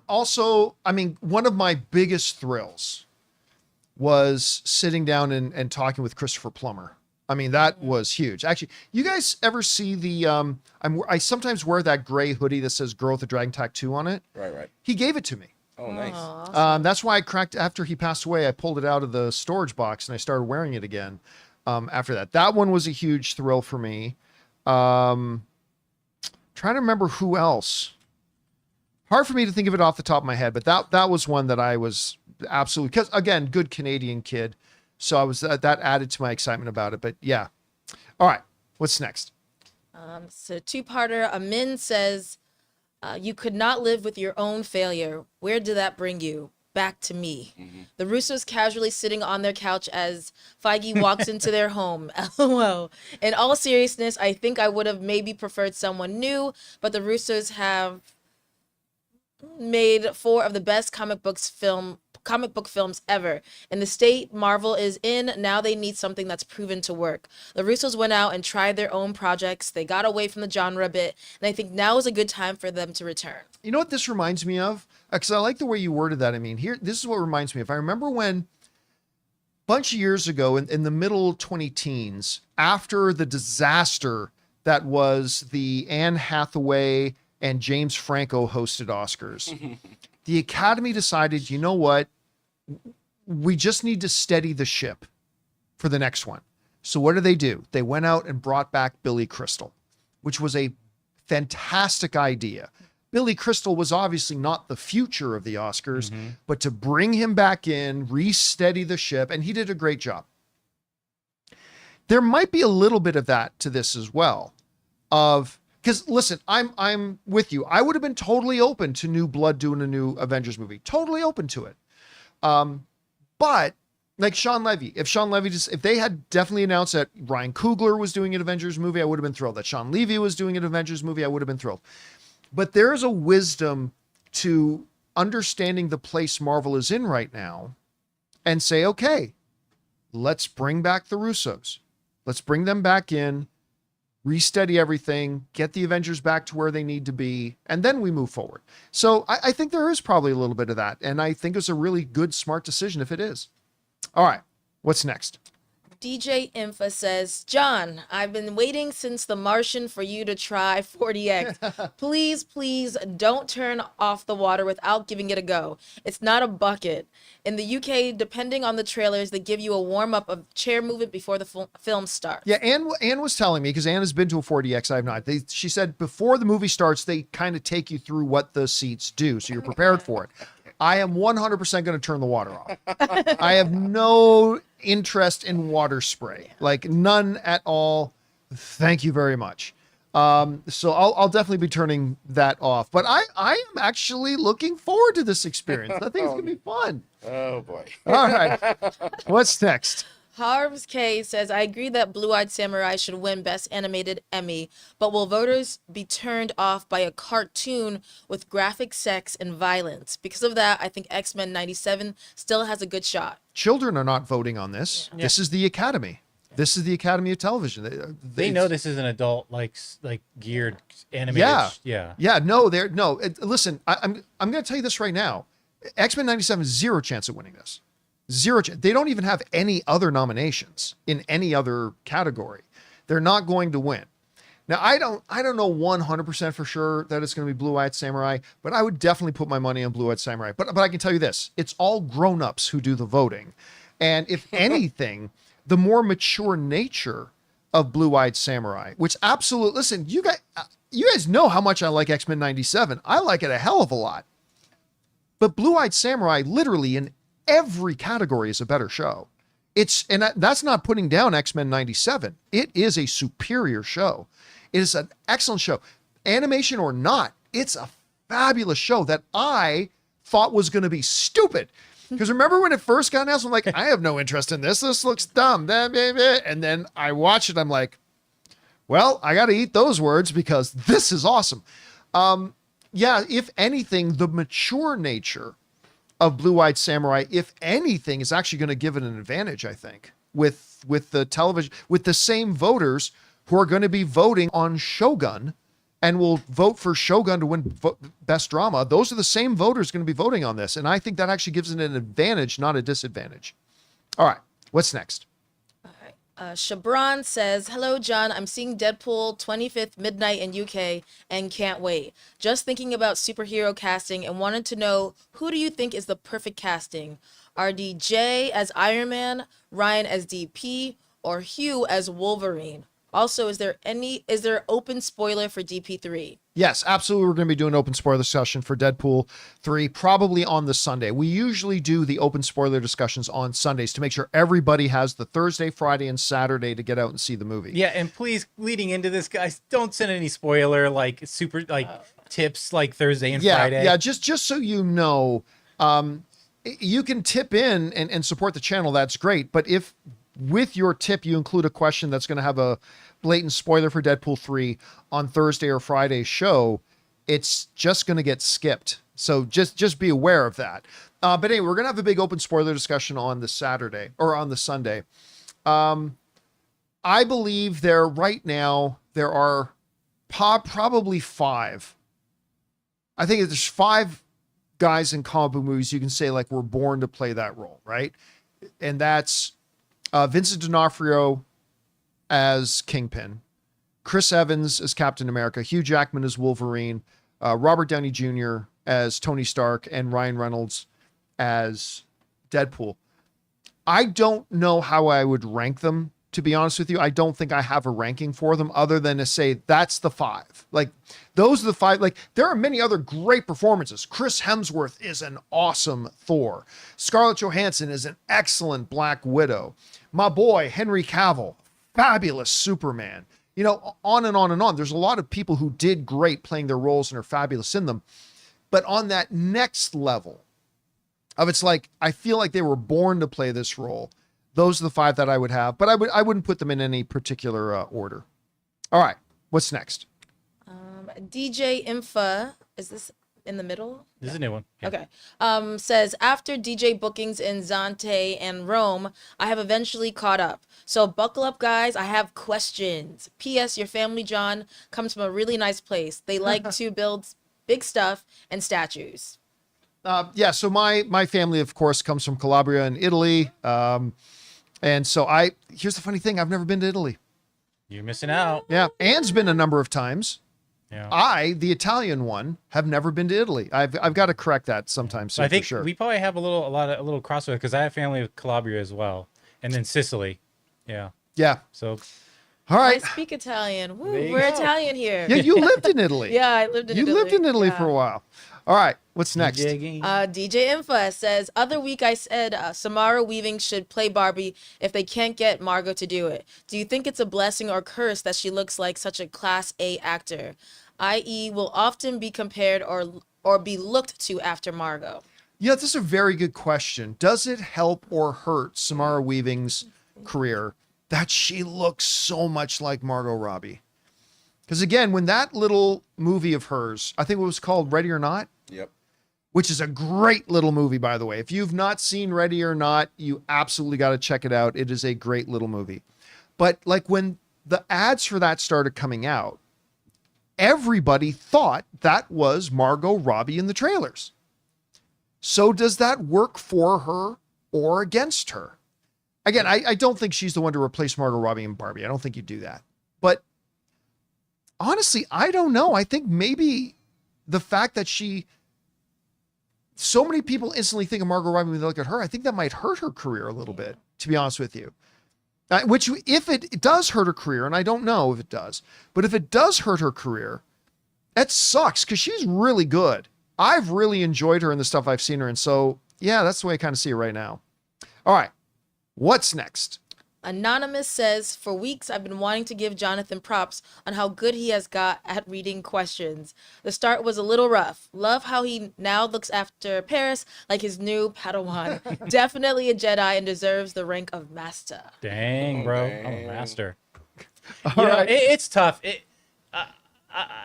Speaker 1: Also, I mean, one of my biggest thrills was sitting down and talking with Christopher Plummer. I mean, that was huge. Actually, you guys ever see the, I sometimes wear that gray hoodie that says Girl with the Dragon Tattoo on it.
Speaker 2: Right.
Speaker 1: He gave it to me.
Speaker 2: Oh, nice.
Speaker 1: That's why I cracked, after he passed away, I pulled it out of the storage box and I started wearing it again. After that, that one was a huge thrill for me. Trying to remember who else. Hard for me to think of it off the top of my head, but that was one that I was absolutely, because again, good Canadian kid. So I was, that added to my excitement about it, but yeah. All right. What's next?
Speaker 4: So two-parter, Amin says, you could not live with your own failure. Where did that bring you? Back to me. The Russos casually sitting on their couch as Feige walks into their home. LOL. In all seriousness, I think I would have maybe preferred someone new, but the Russos have made 4 of the best comic book films ever. In the state Marvel is in, now they need something that's proven to work. The Russos went out and tried their own projects. They got away from the genre a bit, and I think now is a good time for them to return.
Speaker 1: You know what this reminds me of? Because I like the way you worded that. I mean, this is what reminds me of. I remember when, a bunch of years ago, in the middle 20-teens, after the disaster that was the Anne Hathaway and James Franco hosted Oscars, the Academy decided, you know what? We just need to steady the ship for the next one. So what do? They went out and brought back Billy Crystal, which was a fantastic idea. Billy Crystal was obviously not the future of the Oscars, but to bring him back in, re-steady the ship, and he did a great job. There might be a little bit of that to this as well. Because listen, I'm with you. I would have been totally open to New Blood doing a new Avengers movie. Totally open to it. But like Sean Levy, if they had definitely announced that Ryan Coogler was doing an Avengers movie, I would have been thrilled. That Sean Levy was doing an Avengers movie, I would have been thrilled. But there's a wisdom to understanding the place Marvel is in right now and say, okay, let's bring back the Russos. Let's bring them back in, re-steady everything, get the Avengers back to where they need to be, and then we move forward. So I think there is probably a little bit of that, and I think it's a really good, smart decision if it is. All right, what's next?
Speaker 4: DJ Infa says, John, I've been waiting since The Martian for you to try 40X. Please don't turn off the water without giving it a go. It's not a bucket. In the UK, depending on the trailers, they give you a warm-up of chair movement before the film starts.
Speaker 1: Yeah, Anne was telling me, because Anne has been to a 40X, I have not. She said before the movie starts, they kind of take you through what the seats do, so you're prepared for it. I am 100% going to turn the water off. I have no interest in water spray, like none at all. Thank you very much. So I'll definitely be turning that off. But I am actually looking forward to this experience. I think it's going to be fun.
Speaker 2: Oh, boy.
Speaker 1: All right. What's next?
Speaker 4: Harv's K says, I agree that Blue-Eyed Samurai should win Best Animated Emmy, but will voters be turned off by a cartoon with graphic sex and violence? Because of that, I think X-Men 97 still has a good shot.
Speaker 1: Children are not voting on this. Yeah. This is the Academy. This is the Academy of Television.
Speaker 3: They know this is an adult, like geared animated.
Speaker 1: Yeah. No, listen, I'm going to tell you this right now. X-Men 97 has zero chance of winning this. Zero chance. They don't even have any other nominations in any other category. They're not going to win. Now, I don't know 100% for sure that it's going to be Blue-Eyed Samurai, but I would definitely put my money on Blue-Eyed Samurai. But I can tell you this, it's all grown-ups who do the voting. And if anything, the more mature nature of Blue-Eyed Samurai, which absolutely, listen, you guys know how much I like X-Men 97. I like it a hell of a lot. But Blue-Eyed Samurai, literally in every category, is a better show. And that's not putting down X-Men 97. It is a superior show. It is an excellent show. Animation or not, it's a fabulous show that I thought was going to be stupid. Because remember when it first got announced, I'm like, I have no interest in this. This looks dumb. And then I watch it. I'm like, well, I got to eat those words because this is awesome. Yeah, if anything, the mature nature of Blue-Eyed Samurai, if anything, is actually going to give it an advantage, I think, with the television, with the same voters who are going to be voting on Shogun and will vote for Shogun to win Best Drama. Those are the same voters going to be voting on this. And I think that actually gives it an advantage, not a disadvantage. All right, what's next?
Speaker 4: Shabran says, hello, John. I'm seeing Deadpool 25th midnight in UK and can't wait. Just thinking about superhero casting and wanted to know, who do you think is the perfect casting? RDJ as Iron Man, Ryan as DP, or Hugh as Wolverine? Also, is there open spoiler for DP3?
Speaker 1: Yes, absolutely. We're going to be doing an open spoiler discussion for Deadpool 3, probably on the Sunday. We usually do the open spoiler discussions on Sundays to make sure everybody has the Thursday, Friday, and Saturday to get out and see the movie.
Speaker 3: Yeah, and please, leading into this, guys, don't send any spoiler tips like Thursday and Friday.
Speaker 1: Yeah, just so you know, you can tip in and support the channel. That's great. But if with your tip you include a question that's going to have a blatant spoiler for Deadpool 3 on Thursday or Friday's show, it's just going to get skipped. So just be aware of that. But anyway, we're going to have a big open spoiler discussion on the Saturday or on the Sunday. I believe right now there are probably 5. I think there's 5 guys in comic book movies you can say like were born to play that role, right? And that's Vincent D'Onofrio as Kingpin, Chris Evans as Captain America, Hugh Jackman as Wolverine, Robert Downey Jr. as Tony Stark, and Ryan Reynolds as Deadpool. I don't know how I would rank them, to be honest with you. I don't think I have a ranking for them other than to say that's the 5. Like, those are the 5. Like, there are many other great performances. Chris Hemsworth is an awesome Thor. Scarlett Johansson is an excellent Black Widow. My boy, Henry Cavill, fabulous Superman. You know, on and on and on. There's a lot of people who did great playing their roles and are fabulous in them. But on that next level of it's like, I feel like they were born to play this role. Those are the 5 that I would have, but I wouldn't put them in any particular order. All right, what's next?
Speaker 4: DJ Infa, is this in the middle?
Speaker 3: This is a new one. Yeah.
Speaker 4: Okay. Says, after DJ bookings in Zante and Rome, I have eventually caught up. So buckle up, guys. I have questions. P.S. Your family, John, comes from a really nice place. They like to build big stuff and statues.
Speaker 1: Yeah, so my family, of course, comes from Calabria in Italy. And so here's the funny thing. I've never been to Italy.
Speaker 3: You're missing out.
Speaker 1: Yeah. Anne's been a number of times.
Speaker 3: Yeah.
Speaker 1: The Italian one, have never been to Italy. I've got to correct that sometime soon.
Speaker 3: I think
Speaker 1: for sure.
Speaker 3: we probably have a little crossover because I have family with Calabria as well. And then Sicily. Yeah.
Speaker 1: Yeah.
Speaker 3: So.
Speaker 1: All right.
Speaker 4: I speak Italian. Woo,
Speaker 3: There you
Speaker 4: we're
Speaker 3: go.
Speaker 4: Italian here.
Speaker 1: Yeah, you lived in Italy.
Speaker 4: Yeah, I lived in Italy.
Speaker 1: You lived in Italy
Speaker 4: Yeah.
Speaker 1: for a while. All right. What's next?
Speaker 4: DJ Infa says, other week I said Samara Weaving should play Barbie if they can't get Margot to do it. Do you think it's a blessing or curse that she looks like such a Class A actor, i.e. will often be compared or be looked to after Margot?
Speaker 1: Yeah, this is a very good question. Does it help or hurt Samara Weaving's career that she looks so much like Margot Robbie? Because again, when that little movie of hers, I think it was called Ready or Not.
Speaker 2: Yep.
Speaker 1: Which is a great little movie, by the way. If you've not seen Ready or Not, you absolutely got to check it out. It is a great little movie. But like when the ads for that started coming out, everybody thought that was Margot Robbie in the trailers. So does that work for her or against her? Again, I don't think she's the one to replace Margot Robbie in Barbie. I don't think you do that. But honestly, I don't know. I think maybe the fact that so many people instantly think of Margot Robbie when they look at her, I think that might hurt her career a little bit, to be honest with you. Which, if it does hurt her career, and I don't know if it does, but if it does hurt her career, that sucks because she's really good. I've really enjoyed her in the stuff I've seen her in. So, yeah, that's the way I kind of see it right now. All right. What's next?
Speaker 4: Anonymous says, for weeks I've been wanting to give Jonathan props on how good he has got at reading questions. The start was a little rough. Love how he now looks after Paris like his new Padawan. Definitely a Jedi and deserves the rank of master.
Speaker 3: Dang, bro.
Speaker 2: Dang.
Speaker 3: I'm a master.
Speaker 1: All
Speaker 3: You know,
Speaker 1: right.
Speaker 3: it's tough.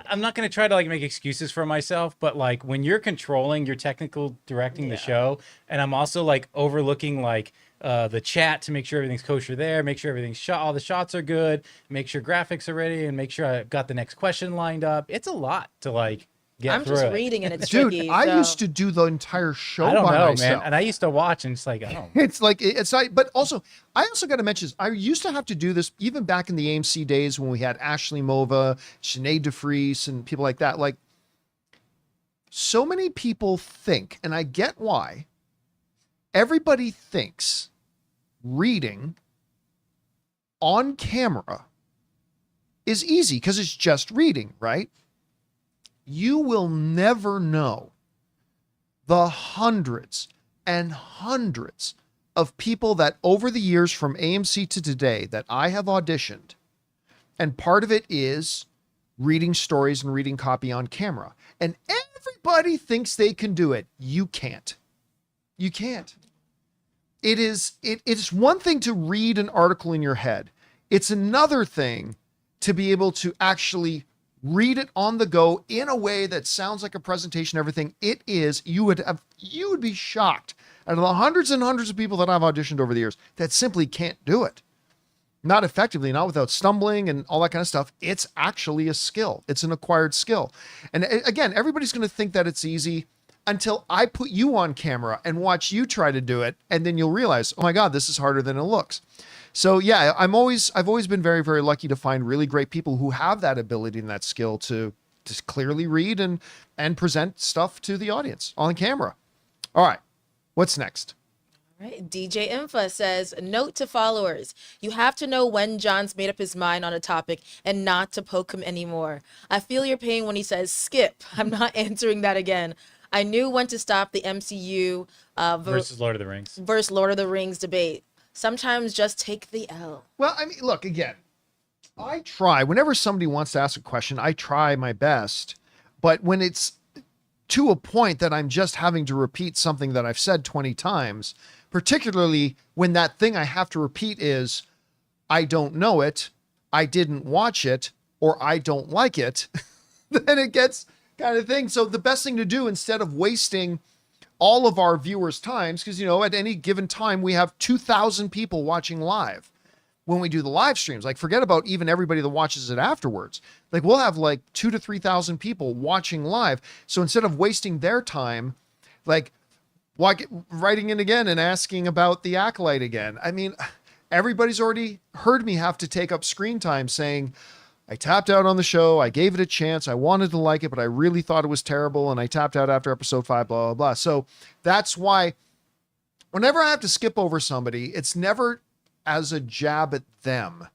Speaker 3: I'm not going to try to like make excuses for myself, but like when you're controlling, you're technical directing the show, and I'm also like overlooking like the chat to make sure everything's kosher there, make sure everything's shot, all the shots are good, make sure graphics are ready, and make sure I got the next question lined up. It's a lot to like get
Speaker 4: I'm
Speaker 3: through
Speaker 4: just
Speaker 3: it.
Speaker 4: reading and it's
Speaker 1: Dude,
Speaker 4: tricky.
Speaker 1: I
Speaker 4: so-
Speaker 1: used to do the entire show
Speaker 3: I don't
Speaker 1: by
Speaker 3: know,
Speaker 1: myself.
Speaker 3: man. And I used to watch, and it's like, I don't.
Speaker 1: It's like it's not, but also I also got to mention this. I used to have to do this even back in the AMC days when we had Ashley Mova, Sinead DeFries, and people like that. Like, so many people think, and I get why. Everybody thinks reading on camera is easy because it's just reading, right? You will never know the hundreds and hundreds of people that over the years from AMC to today that I have auditioned. And part of it is reading stories and reading copy on camera. And everybody thinks they can do it. You can't. You can't. It's one thing to read an article in your head. It's another thing to be able to actually read it on the go in a way that sounds like a presentation, everything. It is, you would be shocked out of the hundreds and hundreds of people that I've auditioned over the years that simply can't do it. Not effectively, not without stumbling and all that kind of stuff. It's actually a skill. It's an acquired skill. And again, everybody's going to think that it's easy until I put you on camera and watch you try to do it. And then you'll realize, oh my God, this is harder than it looks. So yeah, I've always been very, very lucky to find really great people who have that ability and that skill to just clearly read and present stuff to the audience on camera. All right, what's next?
Speaker 4: Right. DJ Infa says, note to followers, you have to know when John's made up his mind on a topic and not to poke him anymore. I feel your pain when he says, skip. I'm not answering that again. I knew when to stop the MCU
Speaker 3: Versus Lord of the Rings.
Speaker 4: versus Lord of the Rings debate. Sometimes just take the L.
Speaker 1: Well, I mean, look, again, I try, whenever somebody wants to ask a question, I try my best. But when it's to a point that I'm just having to repeat something that I've said 20 times, particularly when that thing I have to repeat is, I don't know it, I didn't watch it, or I don't like it, then it gets kind of thing. So the best thing to do, instead of wasting all of our viewers' times, because, you know, at any given time, we have 2,000 people watching live when we do the live streams. Like, forget about even everybody that watches it afterwards. Like, we'll have like 2,000 to 3,000 people watching live. So instead of wasting their time, like writing in again and asking about the Acolyte again. I mean, everybody's already heard me have to take up screen time saying, I tapped out on the show. I gave it a chance. I wanted to like it, but I really thought it was terrible. And I tapped out after episode 5, blah, blah, blah. So that's why whenever I have to skip over somebody, it's never as a jab at them.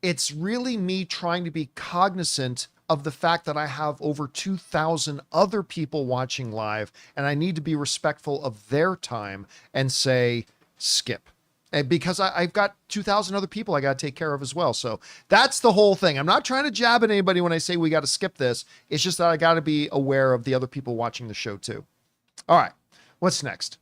Speaker 1: It's really me trying to be cognizant of the fact that I have over 2,000 other people watching live, and I need to be respectful of their time and say, skip. And because I've got 2,000 other people I got to take care of as well. So that's the whole thing. I'm not trying to jab at anybody when I say we got to skip this. It's just that I got to be aware of the other people watching the show too. All right, what's next?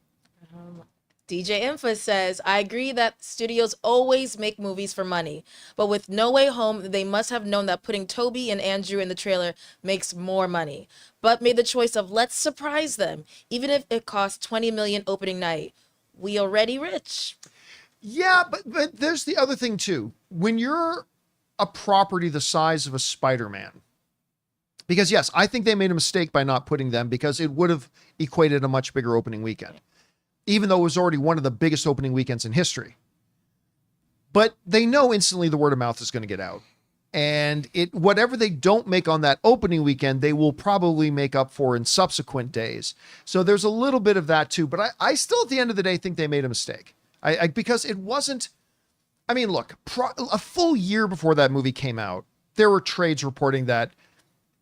Speaker 4: DJ Infa says, I agree that studios always make movies for money, but with No Way Home, they must have known that putting Toby and Andrew in the trailer makes more money, but made the choice of let's surprise them, even if it costs 20 million opening night. We already rich.
Speaker 1: Yeah, but there's the other thing too. When you're a property the size of a Spider-Man, because yes, I think they made a mistake by not putting them because it would have equated a much bigger opening weekend, even though it was already one of the biggest opening weekends in history. But they know instantly the word of mouth is going to get out. And whatever they don't make on that opening weekend, they will probably make up for in subsequent days. So there's a little bit of that too. But I still, at the end of the day, think they made a mistake. Because it wasn't, I mean, look, a full year before that movie came out, there were trades reporting that,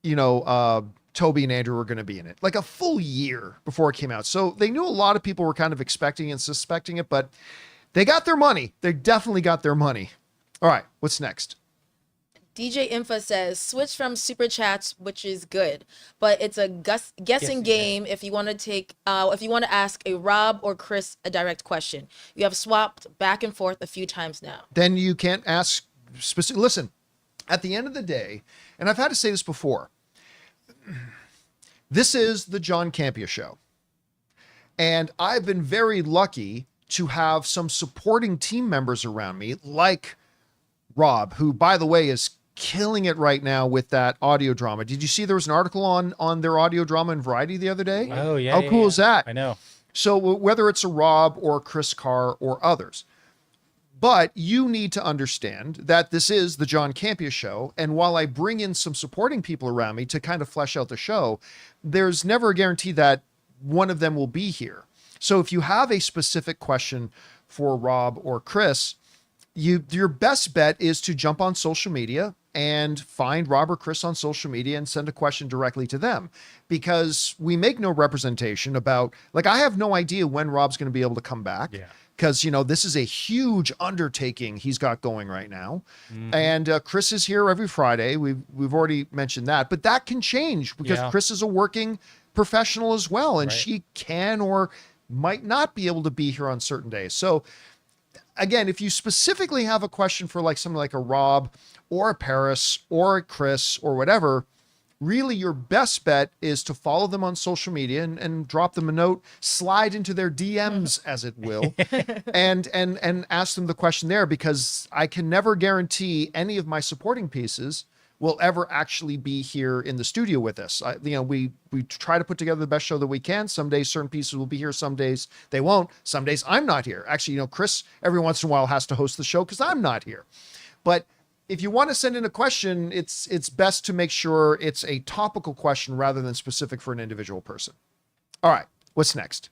Speaker 1: you know, Toby and Andrew were going to be in it, like a full year before it came out. So they knew a lot of people were kind of expecting and suspecting it, but They got their money. They definitely got their money. All right, what's next?
Speaker 4: DJ Infa says, switch from super chats, which is good, but it's a guessing game if you want to ask a Rob or Chris a direct question. You have swapped back and forth a few times now.
Speaker 1: Then you can't ask specific. Listen, at the end of the day, and I've had to say this before, this is the John Campea Show. And I've been very lucky to have some supporting team members around me, like Rob, who, by the way, is killing it right now with that audio drama. Did you see there was an article on their audio drama in Variety the other day?
Speaker 3: Oh, yeah.
Speaker 1: How cool is that?
Speaker 3: I know.
Speaker 1: So whether it's a Rob or Chris Carr or others, but you need to understand that this is the John Campea Show. And while I bring in some supporting people around me to kind of flesh out the show, there's never a guarantee that one of them will be here. So if you have a specific question for Rob or Chris, your best bet is to jump on social media and find Rob or Chris on social media and send a question directly to them, because we make no representation about, like, I have no idea when Rob's going to be able to come back.
Speaker 3: Yeah.
Speaker 1: Because, this is a huge undertaking he's got going right now. And Chris is here every Friday. We've already mentioned that, but that can change because Chris is a working professional as well. And she can or might not be able to be here on certain days. So again, if you specifically have a question for like something like a Rob or a Paris or a Chris or whatever, really your best bet is to follow them on social media and drop them a note, slide into their DMs, as it will, and ask them the question there, because I can never guarantee any of my supporting pieces will ever actually be here in the studio with us. We try to put together the best show that we can. Some days certain pieces will be here, some days they won't. Some days I'm not here. Actually, Chris every once in a while has to host the show because I'm not here. But if you want to send in a question, it's best to make sure it's a topical question rather than specific for an individual person. All right, what's next?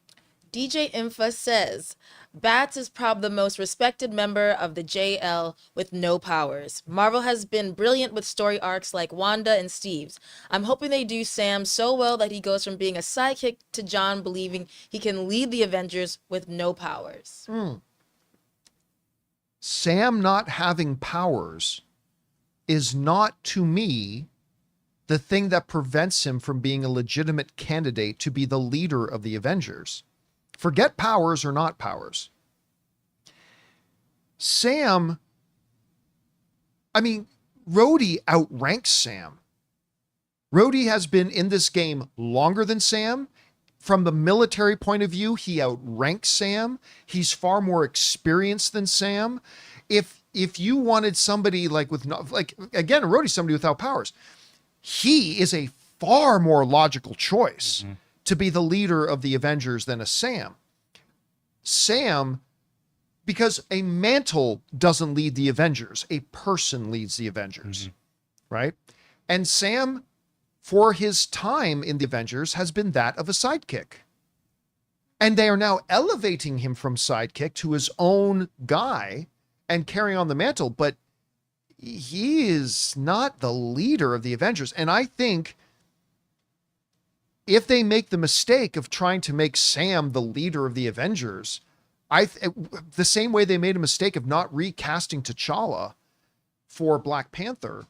Speaker 4: DJ Infa says, Bats is probably the most respected member of the JL with no powers. Marvel has been brilliant with story arcs like Wanda and Steve's. I'm hoping they do Sam so well that he goes from being a sidekick to John believing he can lead the Avengers with no powers.
Speaker 1: Sam not having powers is not, to me, the thing that prevents him from being a legitimate candidate to be the leader of the Avengers. Forget powers or not powers. Sam, Rhodey outranks Sam. Rhodey has been in this game longer than Sam. From the military point of view, he outranks Sam. He's far more experienced than Sam. If you wanted somebody again, Rhodey's somebody without powers, he is a far more logical choice to be the leader of the Avengers than a Sam. Sam, because a mantle doesn't lead the Avengers, a person leads the Avengers, right? And Sam, for his time in the Avengers, has been that of a sidekick. And they are now elevating him from sidekick to his own guy and carrying on the mantle, but he is not the leader of the Avengers. And I think if they make the mistake of trying to make Sam the leader of the Avengers, the same way they made a mistake of not recasting T'Challa for Black Panther,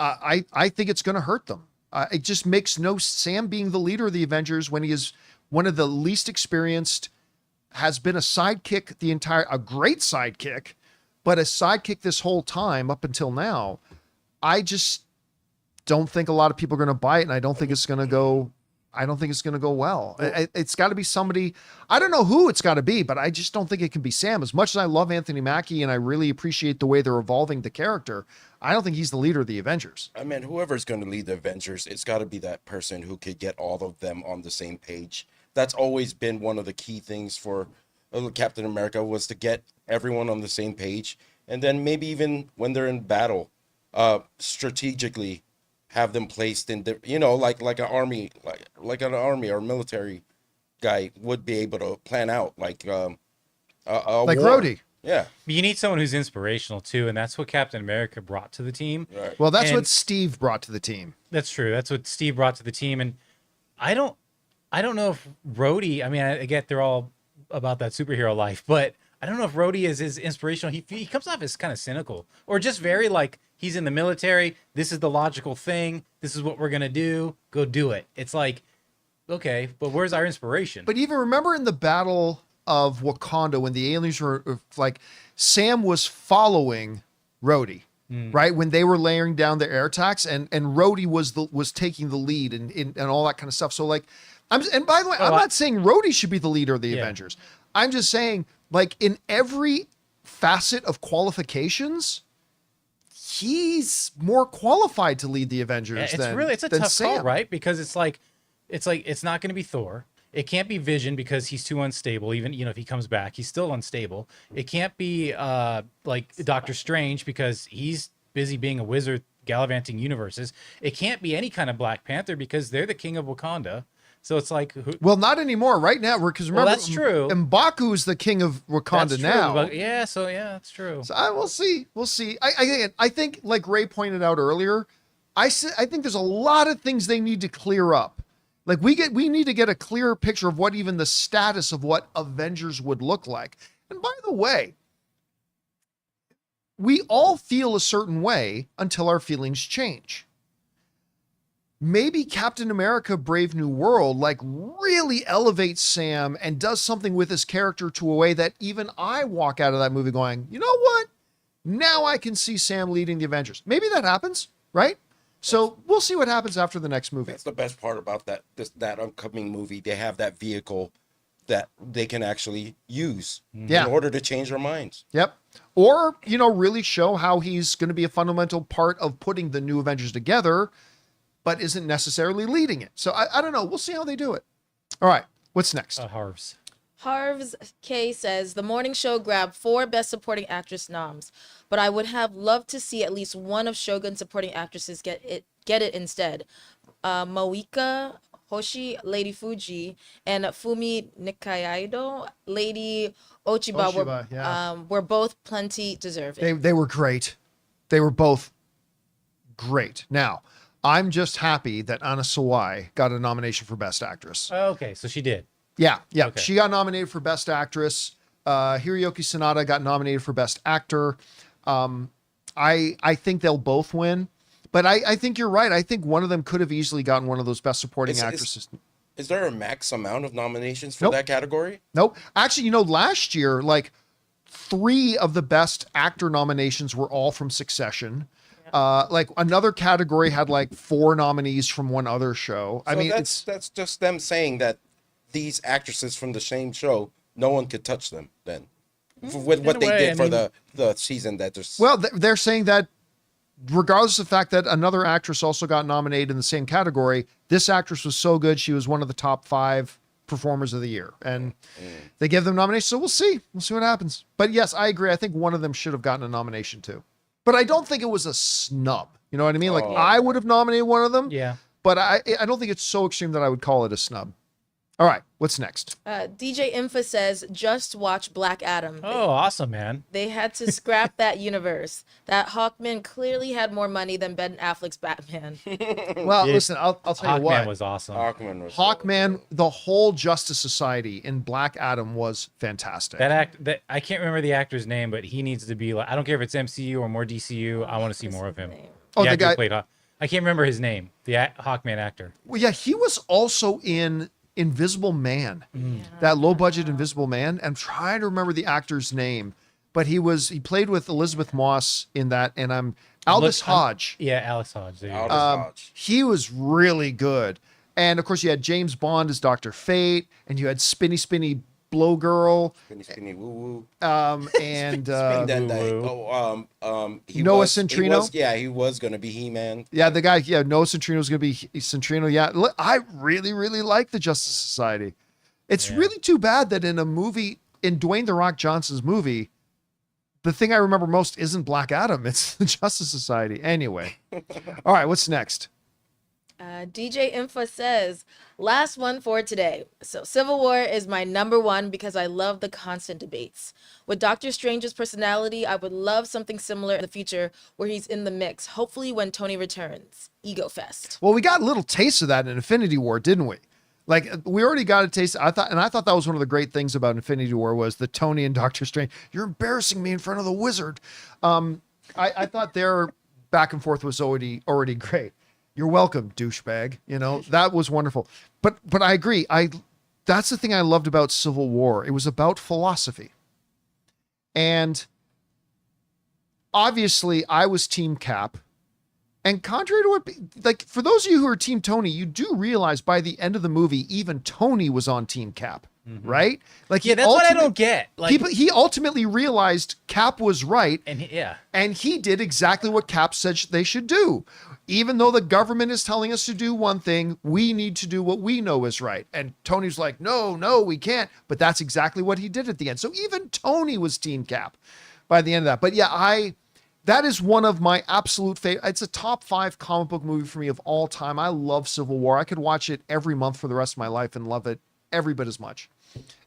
Speaker 1: I think it's going to hurt them. It just makes no Sam being the leader of the Avengers when he is one of the least experienced, has been a sidekick a great sidekick, but a sidekick this whole time up until now. I just don't think a lot of people are going to buy it, and I don't think it's going to go well. It's got to be somebody. I don't know who it's got to be, but I just don't think it can be Sam. As much as I love Anthony Mackie and I really appreciate the way they're evolving the character, I don't think he's the leader of the Avengers.
Speaker 2: I mean, whoever's going to lead the Avengers, it's got to be that person who could get all of them on the same page. That's always been one of the key things for Captain America, was to get everyone on the same page. And then maybe even when they're in battle, strategically have them placed in the, like an army, like an army or military guy would be able to plan out, like
Speaker 1: Rhodey.
Speaker 2: Yeah.
Speaker 3: You need someone who's inspirational too, and that's what Captain America brought to the team.
Speaker 2: Right.
Speaker 1: Well, that's what Steve brought to the team.
Speaker 3: That's true. That's what Steve brought to the team, and I don't know if Rhodey. I mean, I get they're all about that superhero life, but I don't know if Rhodey is inspirational. He comes off as kind of cynical, or just very like he's in the military. This is the logical thing. This is what we're gonna do. Go do it. It's like, okay, but where's our inspiration?
Speaker 1: But even remember in the Battle of Wakanda when the aliens were like, Sam was following Rhodey, right? When they were laying down their air attacks, and Rhodey was taking the lead and all that kind of stuff. So like, and by the way, I'm not saying Rhodey should be the leader of the Avengers. I'm just saying, like, in every facet of qualifications, he's more qualified to lead the Avengers than
Speaker 3: it's a
Speaker 1: than
Speaker 3: tough
Speaker 1: Sam.
Speaker 3: call, right? Because it's not going to be Thor. It can't be Vision because he's too unstable. Even if he comes back, he's still unstable. It can't be like Doctor Strange because he's busy being a wizard gallivanting universes. It can't be any kind of Black Panther because they're the king of Wakanda. So it's like,
Speaker 1: Well, not anymore. Right now, because remember,
Speaker 3: that's true.
Speaker 1: M'Baku is the king of Wakanda
Speaker 3: that's
Speaker 1: now.
Speaker 3: true, but that's true.
Speaker 1: So we'll see. We'll see. I think, like Ray pointed out earlier, I think there's a lot of things they need to clear up. Like we need to get a clearer picture of what even the status of what Avengers would look like. And by the way, we all feel a certain way until our feelings change. Maybe Captain America Brave New World like really elevates Sam and does something with his character to a way that even I walk out of that movie going, you know what? Now I can see Sam leading the Avengers. Maybe that happens, right? So we'll see what happens after the next movie.
Speaker 2: That's the best part about that upcoming movie. They have that vehicle that they can actually use in order to change their minds.
Speaker 1: Yep. Or, really show how he's going to be a fundamental part of putting the new Avengers together, but isn't necessarily leading it. So I don't know. We'll see how they do it. All right. What's next?
Speaker 3: Harvs.
Speaker 4: Harv's K says the morning show grabbed 4 Best Supporting Actress noms, but I would have loved to see at least one of Shogun's supporting actresses get it instead. Moika Hoshi, Lady Fuji, and Fumi Nikaido, Lady Ochiba, were both plenty deserving.
Speaker 1: They were great. They were both great. Now, I'm just happy that Anna Sawai got a nomination for Best Actress.
Speaker 3: Okay, so she did.
Speaker 1: Yeah.
Speaker 3: Okay.
Speaker 1: She got nominated for Best Actress. Hiroyuki Sanada got nominated for Best Actor. I think they'll both win, but I think you're right. I think one of them could have easily gotten one of those Best Supporting Actresses.
Speaker 2: Is there a max amount of nominations for that category?
Speaker 1: Nope. Actually, last year, like 3 of the Best Actor nominations were all from Succession. Like another category had like 4 nominees from one other show.
Speaker 2: So that's just them saying that these actresses from the same show, no one could touch them then. With what they did for the season that there's...
Speaker 1: Well, they're saying that regardless of the fact that another actress also got nominated in the same category, this actress was so good, she was one of the top 5 performers of the year. And they give them nominations, so we'll see. We'll see what happens. But yes, I agree. I think one of them should have gotten a nomination too. But I don't think it was a snub. You know what I mean? Like, I would have nominated one of them.
Speaker 3: Yeah.
Speaker 1: But I don't think it's so extreme that I would call it a snub. All right, what's next?
Speaker 4: DJ Infa says, just watch Black Adam.
Speaker 3: Oh, awesome, man.
Speaker 4: They had to scrap that universe. That Hawkman clearly had more money than Ben Affleck's Batman.
Speaker 1: Well, listen, I'll tell you what.
Speaker 3: Hawkman was awesome.
Speaker 1: Hawkman, the whole Justice Society in Black Adam was fantastic.
Speaker 3: That I can't remember the actor's name, but he needs to be like, I don't care if it's MCU or more DCU. I want to see more of him.
Speaker 1: Oh, the guy
Speaker 3: played I can't remember his name. The Hawkman actor.
Speaker 1: Well, yeah, he was also in Invisible Man, that low budget Invisible Man. I'm trying to remember the actor's name, but he played with Elizabeth Moss in that, and Aldous Hodge.
Speaker 3: Alex Hodge.
Speaker 2: Hodge.
Speaker 1: He was really good. And of course you had James Bond as Dr. Fate, and you had Spinny Blow Girl.
Speaker 2: Spinny woo woo.
Speaker 1: And
Speaker 2: Noah
Speaker 1: Centineo.
Speaker 2: He was gonna be He-Man.
Speaker 1: Yeah, the guy. Yeah, Noah Centineo was gonna be Centineo. Yeah, I really like the Justice Society. It's really too bad that in a movie, in Dwayne The Rock Johnson's movie, the thing I remember most isn't Black Adam. It's the Justice Society. Anyway, all right, what's next?
Speaker 4: DJ Info says, last one for today. So Civil War is my number 1 because I love the constant debates. With Doctor Strange's personality, I would love something similar in the future where he's in the mix, hopefully when Tony returns. Ego Fest.
Speaker 1: Well, we got a little taste of that in Infinity War, didn't we? Like we already got a taste. I thought that was one of the great things about Infinity War was the Tony and Doctor Strange. You're embarrassing me in front of the wizard. I thought their back and forth was already great. You're welcome, douchebag. You know, that was wonderful. But I agree. That's the thing I loved about Civil War. It was about philosophy. And obviously I was Team Cap. And contrary to what, like, for those of you who are Team Tony, you do realize by the end of the movie, even Tony was on Team Cap, right? Like,
Speaker 3: Yeah, that's what I don't get. Like,
Speaker 1: he ultimately realized Cap was right.
Speaker 3: and
Speaker 1: And he did exactly what Cap said they should do. Even though the government is telling us to do one thing, we need to do what we know is right. And Tony's like, no, we can't. But that's exactly what he did at the end. So even Tony was Team Cap by the end of that. But yeah, that is one of my absolute favorite. It's a top 5 comic book movie for me of all time. I love Civil War. I could watch it every month for the rest of my life and love it every bit as much.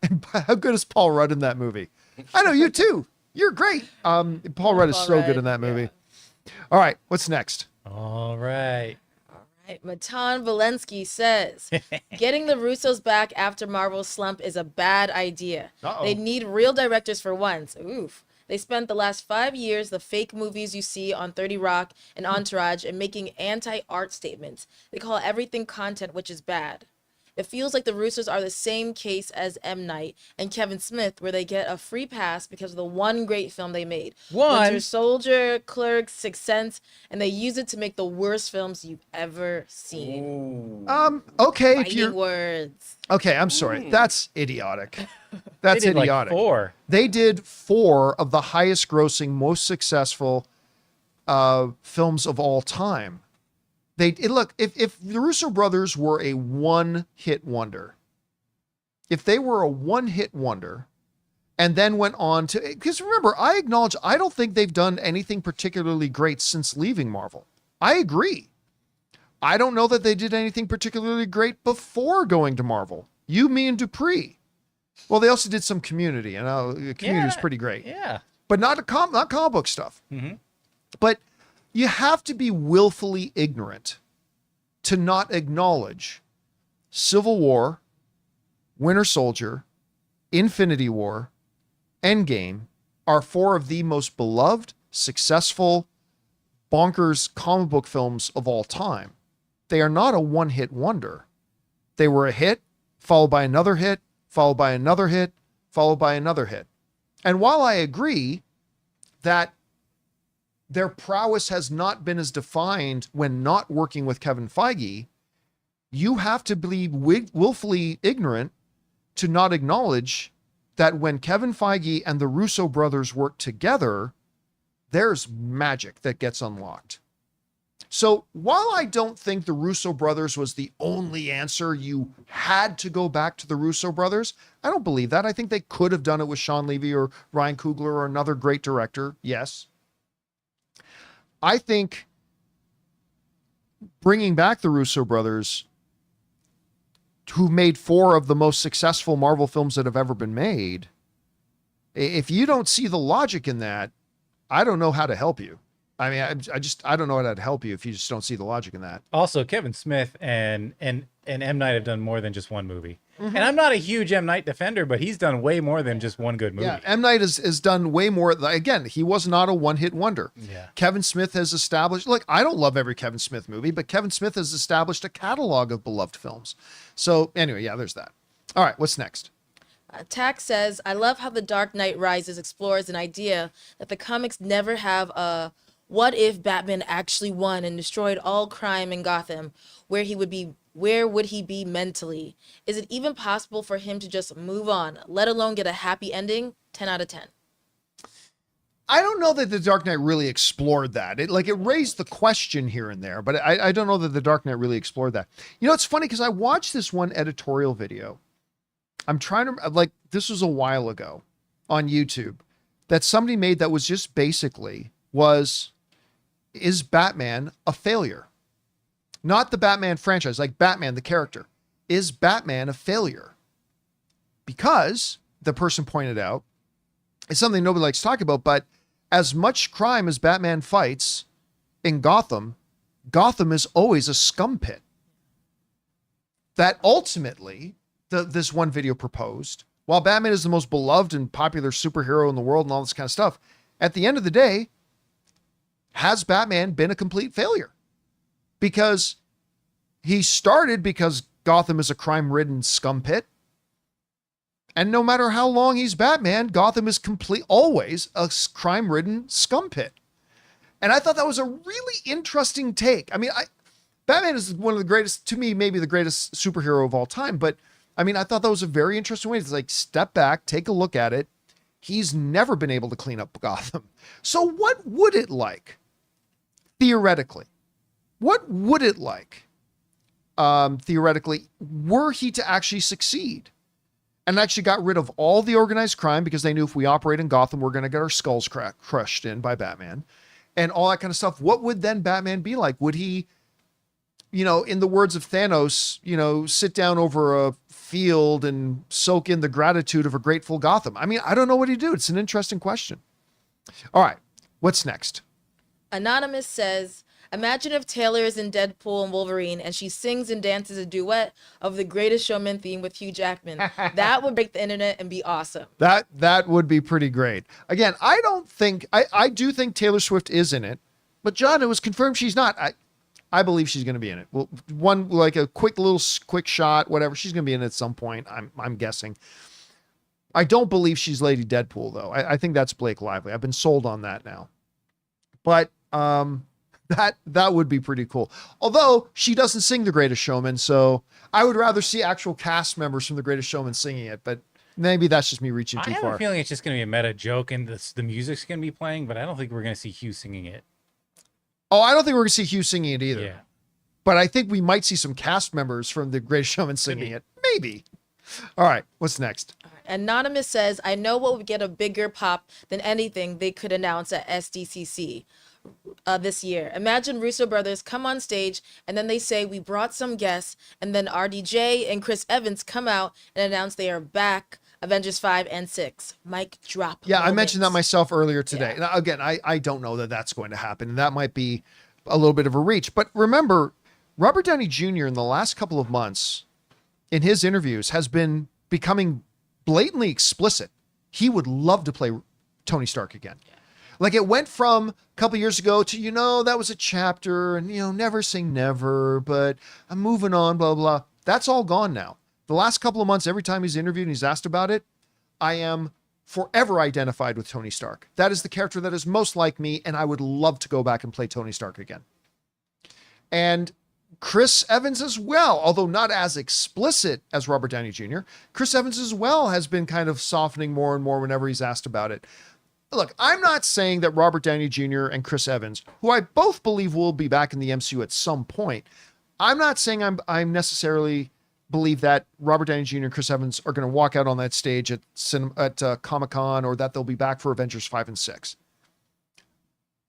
Speaker 1: And how good is Paul Rudd in that movie? I know you too. You're great. Paul Rudd is so good in that movie. Yeah. All right, what's next?
Speaker 3: all right.
Speaker 4: Matan Valensky says, getting the Russos back after Marvel's slump is a bad idea.
Speaker 1: Uh-oh.
Speaker 4: They need real directors for once. Oof. They spent the last 5 years, the fake movies you see on 30 Rock and Entourage, and making anti-art statements. They call everything content, which is bad. It feels like the Russos are the same case as M. Night and Kevin Smith, where they get a free pass because of the one great film they made. Winter Soldier, Clerks, Sixth Sense, and they use it to make the worst films you've ever seen.
Speaker 1: Okay.
Speaker 4: Fighting words.
Speaker 1: Okay, I'm sorry. That's idiotic. That's
Speaker 3: They did
Speaker 1: idiotic.
Speaker 3: Like 4.
Speaker 1: They did 4 of the highest grossing, most successful films of all time. Look, if the Russo brothers were a one-hit wonder, if they were a one-hit wonder and then went on to, because remember, I acknowledge, I don't think they've done anything particularly great since leaving Marvel. I agree. I don't know that they did anything particularly great before going to Marvel. You, me, and Dupree. Well, they also did some Community, and Community was pretty great.
Speaker 3: Yeah.
Speaker 1: But not comic book stuff. Mm-hmm. But you have to be willfully ignorant to not acknowledge Civil War, Winter Soldier, Infinity War, Endgame are 4 of the most beloved, successful, bonkers comic book films of all time. They are not a one-hit wonder. They were a hit, followed by another hit, followed by another hit, followed by another hit. And while I agree that their prowess has not been as defined when not working with Kevin Feige, you have to be willfully ignorant to not acknowledge that when Kevin Feige and the Russo brothers work together, there's magic that gets unlocked. So while I don't think the Russo brothers was the only answer, you had to go back to the Russo brothers, I don't believe that. I think they could have done it with Sean Levy or Ryan Coogler or another great director. Yes. I think bringing back the Russo brothers, who made 4 of the most successful Marvel films that have ever been made, if you don't see the logic in that, I don't know how to help you. I mean, I don't know how to help you if you just don't see the logic in that.
Speaker 3: Also, Kevin Smith and M. Night have done more than just one movie. Mm-hmm. And I'm not a huge M. Night defender, but he's done way more than just one good movie.
Speaker 1: Yeah, M. Night has done way more. Again, he was not a one-hit wonder.
Speaker 3: Yeah.
Speaker 1: Kevin Smith has established, look, I don't love every Kevin Smith movie, but Kevin Smith has established a catalog of beloved films. So anyway, yeah, there's that. All right, what's next?
Speaker 4: Tack says, I love how The Dark Knight Rises explores an idea that the comics never have a what if Batman actually won and destroyed all crime in Gotham? Where would he be mentally? Is it even possible for him to just move on, let alone get a happy ending? 10 out of 10.
Speaker 1: I don't know that The Dark Knight really explored that. It raised the question here and there, but I don't know that The Dark Knight really explored that. You know, it's funny because I watched this one editorial video. I'm trying to, this was a while ago on YouTube that somebody made that was just basically is Batman a failure? Not the Batman franchise, like Batman, the character. Is Batman a failure? Because, the person pointed out, it's something nobody likes talking about, but as much crime as Batman fights in Gotham, Gotham is always a scum pit. that ultimately this one video proposed, while Batman is the most beloved and popular superhero in the world and all this kind of stuff, at the end of the day, has Batman been a complete failure? Because he started because Gotham is a crime-ridden scum pit. And no matter how long he's Batman, Gotham is always a crime-ridden scum pit. And I thought that was a really interesting take. I mean, Batman is one of the greatest, to me, maybe the greatest superhero of all time. But I mean, I thought that was a very interesting way to like step back, take a look at it. He's never been able to clean up Gotham. So what would it like, theoretically? What would it like, theoretically, were he to actually succeed? And actually got rid of all the organized crime because they knew if we operate in Gotham, we're going to get our skulls crushed in by Batman and all that kind of stuff. What would then Batman be like? Would he, in the words of Thanos, sit down over a field and soak in the gratitude of a grateful Gotham? I mean, I don't know what he'd do. It's an interesting question. All right. What's next?
Speaker 4: Anonymous says, imagine if Taylor is in Deadpool and Wolverine and she sings and dances a duet of the Greatest Showman theme with Hugh Jackman. That would break the internet and be awesome.
Speaker 1: That would be pretty great. Again, I do think Taylor Swift is in it, but John, it was confirmed she's not. I believe she's going to be in it. Well, like a quick shot, whatever. She's going to be in it at some point. I'm guessing. I don't believe she's Lady Deadpool though. I think that's Blake Lively. I've been sold on that now. But, that would be pretty cool. Although she doesn't sing The Greatest Showman, so I would rather see actual cast members from The Greatest Showman singing it, but maybe that's just me reaching too far.
Speaker 3: I have a feeling it's just going to be a meta joke and the music's going to be playing, but I don't think we're going to see Hugh singing it.
Speaker 1: Oh, I don't think we're going to see Hugh singing it either.
Speaker 3: Yeah.
Speaker 1: But I think we might see some cast members from The Greatest Showman singing it. Maybe. All right, what's next?
Speaker 4: Anonymous says, I know what would get a bigger pop than anything they could announce at SDCC. This year. Imagine Russo brothers come on stage and then they say we brought some guests, and then RDJ and Chris Evans come out and announce they are back. Avengers 5 and 6. Mic drop.
Speaker 1: Yeah,
Speaker 4: moments.
Speaker 1: I mentioned that myself earlier today.
Speaker 4: Yeah.
Speaker 1: Now, again, I don't know that that's going to happen. That might be a little bit of a reach. But remember, Robert Downey Jr. in the last couple of months in his interviews has been becoming blatantly explicit. He would love to play Tony Stark again. Yeah. Like it went from a couple years ago to, that was a chapter and, never say never, but I'm moving on, blah, blah. That's all gone now. The last couple of months, every time he's interviewed and he's asked about it, I am forever identified with Tony Stark. That is the character that is most like me, and I would love to go back and play Tony Stark again. And Chris Evans as well, although not as explicit as Robert Downey Jr., Chris Evans as well has been kind of softening more and more whenever he's asked about it. Look, I'm not saying that Robert Downey Jr. and Chris Evans, who I both believe will be back in the MCU at some point, I'm not saying I'm necessarily believe that Robert Downey Jr. and Chris Evans are going to walk out on that stage at Comic-Con, or that they'll be back for Avengers 5 and 6.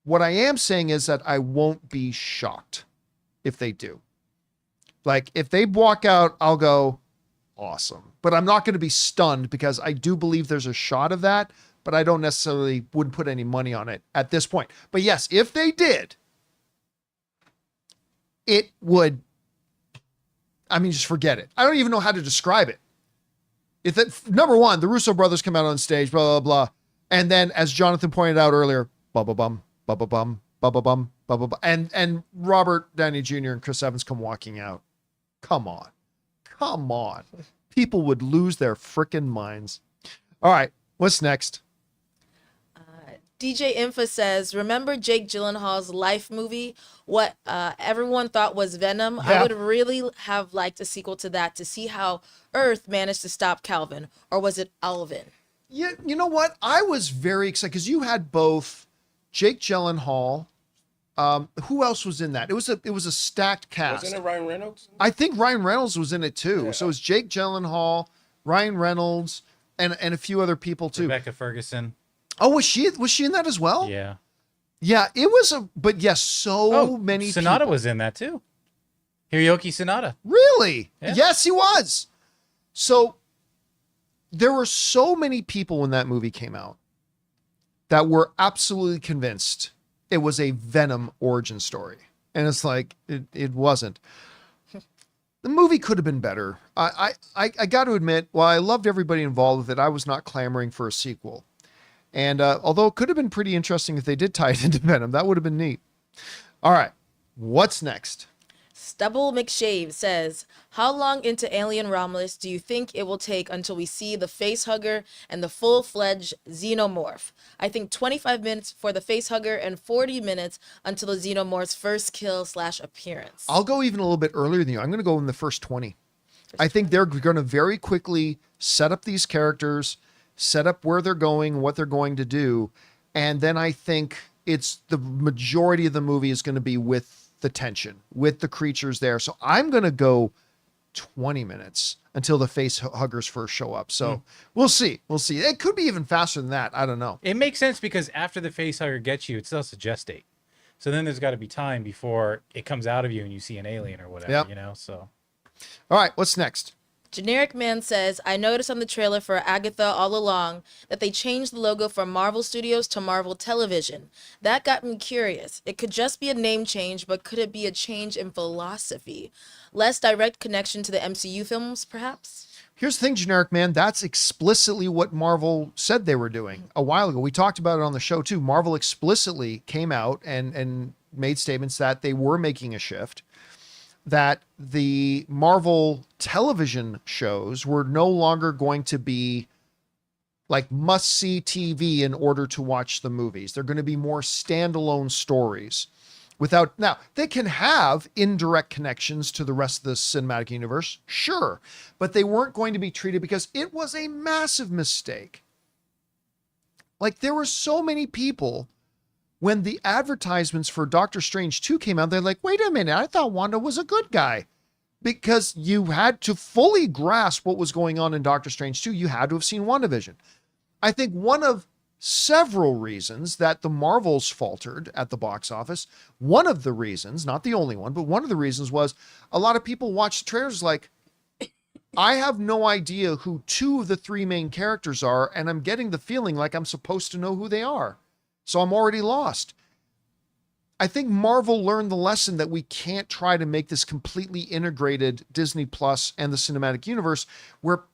Speaker 1: What I am saying is that I won't be shocked if they do. Like, if they walk out, I'll go, awesome. But I'm not going to be stunned because I do believe there's a shot of that, but I don't necessarily wouldn't put any money on it at this point. But yes, if they did, it would, just forget it. I don't even know how to describe it. If that, number one, the Russo brothers come out on stage, blah, blah, blah. And then, as Jonathan pointed out earlier, bubba bum, bubba bum, bubba bum, bubba bum. And Robert Downey Jr. and Chris Evans come walking out. Come on. People would lose their frickin' minds. All right, what's next?
Speaker 4: DJ Infa says, remember Jake Gyllenhaal's Life movie? What everyone thought was Venom?
Speaker 1: Yeah.
Speaker 4: I would really have liked a sequel to that to see how Earth managed to stop Calvin. Or was it Alvin?
Speaker 1: Yeah, you know what? I was very excited because you had both Jake Gyllenhaal. Who else was in that? It was a stacked cast.
Speaker 2: Wasn't it Ryan Reynolds?
Speaker 1: I think Ryan Reynolds was in it too.
Speaker 2: Yeah.
Speaker 1: So it was Jake Gyllenhaal, Ryan Reynolds, and a few other people too.
Speaker 3: Rebecca Ferguson.
Speaker 1: Oh, was she in that as well?
Speaker 3: Yeah.
Speaker 1: Yeah, it was but yes, so many
Speaker 3: Sonata
Speaker 1: people.
Speaker 3: was in that too. Hiroyuki Sonata.
Speaker 1: Really?
Speaker 3: Yeah.
Speaker 1: Yes, he was. So there were so many people when that movie came out that were absolutely convinced it was a Venom origin story. And it's like, it wasn't. the movie could have been better. I got to admit, while I loved everybody involved with it, I was not clamoring for a sequel. And although it could have been pretty interesting if they did tie it into Venom, that would have been neat. All right, what's next?
Speaker 4: Stubble McShave says, how long into Alien Romulus do you think it will take until we see the face hugger and the full-fledged xenomorph? I think 25 minutes for the face hugger and 40 minutes until the xenomorph's first kill/appearance.
Speaker 1: I'll go even a little bit earlier than you. I'm going to go in the first 20. I think they're going to very quickly set up these characters, set up where they're going, what they're going to do. And then I think it's the majority of the movie is going to be with the tension, with the creatures there. So I'm going to go 20 minutes until the face huggers first show up. So we'll see. We'll see. It could be even faster than that. I don't know.
Speaker 3: It makes sense because after the face hugger gets you, it still has to gestate. So then there's got to be time before it comes out of you and you see an alien or whatever,
Speaker 1: Yep.
Speaker 3: you know? So.
Speaker 1: All right. What's next?
Speaker 4: Generic Man says, I noticed on the trailer for Agatha all along that they changed the logo from Marvel Studios to Marvel Television. That got me curious. It could just be a name change, but could it be a change in philosophy? Less direct connection to the MCU films, perhaps?
Speaker 1: Here's the thing, Generic Man. That's explicitly what Marvel said they were doing a while ago. We talked about it on the show, too. Marvel explicitly came out and made statements that they were making a shift, that the Marvel television shows were no longer going to be like must-see TV in order to watch the movies. They're going to be more standalone stories. Now, they can have indirect connections to the rest of the cinematic universe, sure, but they weren't going to be treated because it was a massive mistake. Like, there were so many people when the advertisements for Doctor Strange 2 came out, they're like, wait a minute, I thought Wanda was a good guy. Because you had to fully grasp what was going on in Doctor Strange 2, you had to have seen WandaVision. I think one of several reasons that the Marvels faltered at the box office, one of the reasons, not the only one, but one of the reasons was a lot of people watched the trailers like, I have no idea who two of the three main characters are, and I'm getting the feeling like I'm supposed to know who they are. So I'm already lost. I think Marvel learned the lesson that we can't try to make this completely integrated Disney Plus and the cinematic universe where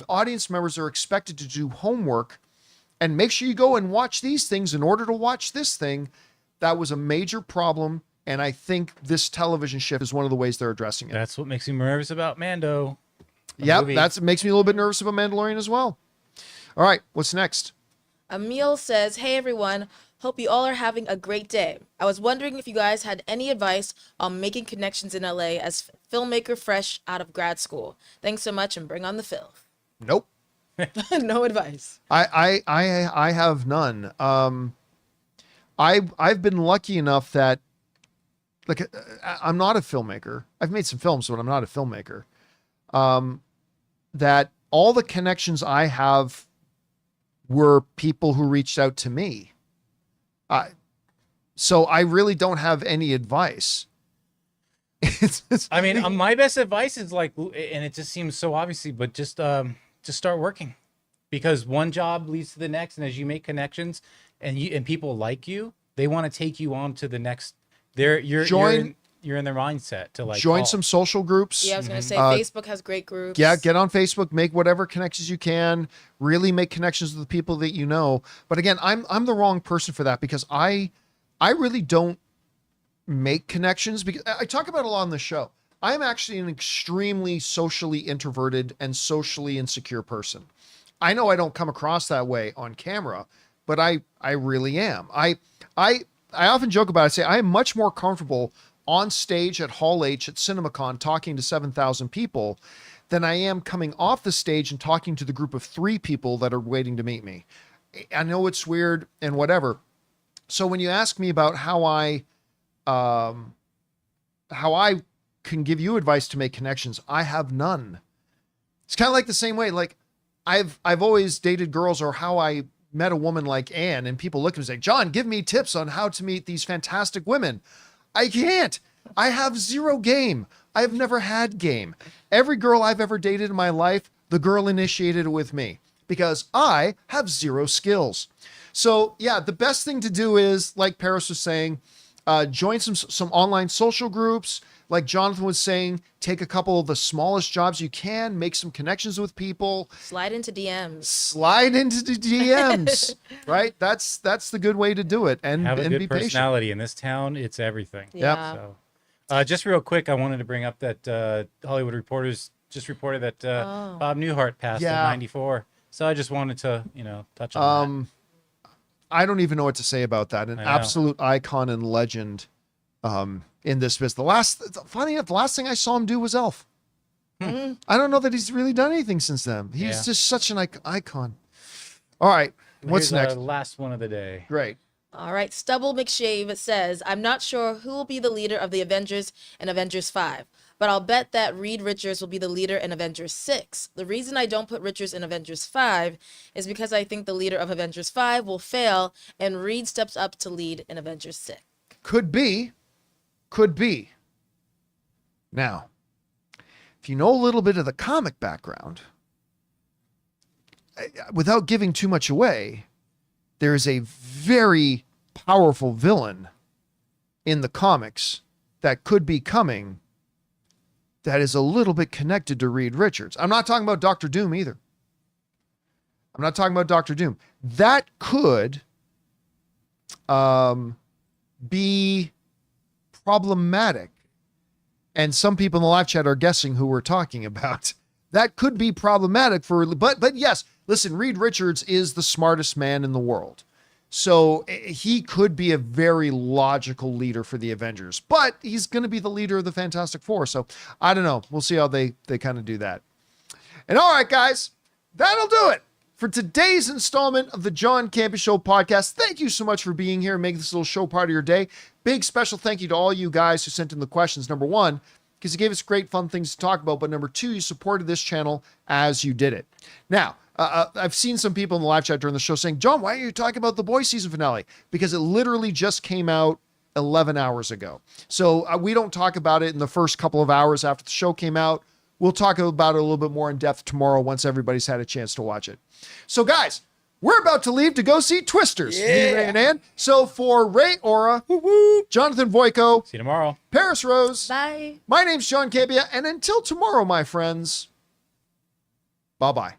Speaker 1: audience members are expected to do homework and make sure you go and watch these things in order to watch this thing. That was a major problem. And I think this television shift is one of the ways they're addressing it.
Speaker 3: That's what makes me nervous about Mando.
Speaker 1: Yep, it makes me a little bit nervous about Mandalorian as well. All right, what's next?
Speaker 4: Emil says, hey everyone, hope you all are having a great day. I was wondering if you guys had any advice on making connections in LA as filmmaker fresh out of grad school. Thanks so much and bring on the filth.
Speaker 1: Nope.
Speaker 4: No advice.
Speaker 1: I have none. I've been lucky enough that, like, I'm not a filmmaker. I've made some films, but I'm not a filmmaker. That all the connections I have were people who reached out to me. So I really don't have any advice.
Speaker 3: I mean, my best advice is like, and it just seems so obviously, but just start working, because one job leads to the next, and as you make connections and people like you, they want to take you on to the next. You're in their mindset to like
Speaker 1: join some social groups.
Speaker 4: Yeah, I was gonna say Facebook has great groups.
Speaker 1: Yeah, get on Facebook, make whatever connections you can, really make connections with the people that you know. But again, I'm the wrong person for that, because I really don't make connections, because I talk about it a lot on the show. I'm actually an extremely socially introverted and socially insecure person. I know I don't come across that way on camera, but I really am. I often joke about it. I say I am much more comfortable on stage at Hall H at CinemaCon talking to 7,000 people than I am coming off the stage and talking to the group of 3 people that are waiting to meet me. I know it's weird and whatever. So when you ask me about how I can give you advice to make connections, I have none. It's kind of like the same way. Like I've always dated girls, or how I met a woman like Anne, and people look at me and say, John, give me tips on how to meet these fantastic women. I can't. I have zero game. I've never had game. Every girl I've ever dated in my life, the girl initiated it with me, because I have zero skills. So yeah, the best thing to do is, like Paris was saying, join some online social groups, like Jonathan was saying, take a couple of the smallest jobs you can, make some connections with people,
Speaker 4: Slide into DMs.
Speaker 1: slide into the DMs, right? That's the good way to do it, and
Speaker 3: Have a
Speaker 1: and
Speaker 3: good
Speaker 1: be patient.
Speaker 3: personality in this town. It's everything.
Speaker 4: Yeah.
Speaker 3: So, just real quick, I wanted to bring up that Hollywood Reporters just reported that Bob Newhart passed at 94. So I just wanted to, touch on that.
Speaker 1: I don't even know what to say about that. An
Speaker 3: I know.
Speaker 1: absolute icon and legend in this business. Funny enough, the last thing I saw him do was Elf. I don't know that he's really done anything since then. He's
Speaker 3: Yeah.
Speaker 1: just such an icon. All right, what's
Speaker 3: Here's
Speaker 1: next?
Speaker 3: our last one of the day.
Speaker 1: Great.
Speaker 4: All right, Stubble McShave says, I'm not sure who will be the leader of the Avengers in Avengers 5, but I'll bet that Reed Richards will be the leader in Avengers 6. The reason I don't put Richards in Avengers 5 is because I think the leader of Avengers 5 will fail and Reed steps up to lead in Avengers 6.
Speaker 1: Could be. Could be. Now, if you know a little bit of the comic background, without giving too much away, there is a very powerful villain in the comics that could be coming that is a little bit connected to Reed Richards. I'm not talking about Doctor Doom either. I'm not talking about Doctor Doom. That could be problematic. And some people in the live chat are guessing who we're talking about. That could be problematic but yes, listen, Reed Richards is the smartest man in the world. So he could be a very logical leader for the Avengers, but he's going to be the leader of the Fantastic Four. So I don't know. We'll see how they kind of do that. And all right, guys, that'll do it for today's installment of the John Campea Show podcast. Thank you so much for being here and making this little show part of your day. Big special thank you to all you guys who sent in the questions. Number one, because you gave us great fun things to talk about. But number two, you supported this channel as you did it. Now, I've seen some people in the live chat during the show saying, John, why are you talking about The Boys season finale? Because it literally just came out 11 hours ago. So we don't talk about it in the first couple of hours after the show came out. We'll talk about it a little bit more in depth tomorrow once everybody's had a chance to watch it. So guys, we're about to leave to go see Twisters. Me, Ray, and Ann. So for Ray Aura, Jonathan Voico,
Speaker 3: See you tomorrow.
Speaker 1: Paris Rose,
Speaker 4: Bye.
Speaker 1: my name's John Campea, and until tomorrow, my friends, bye-bye.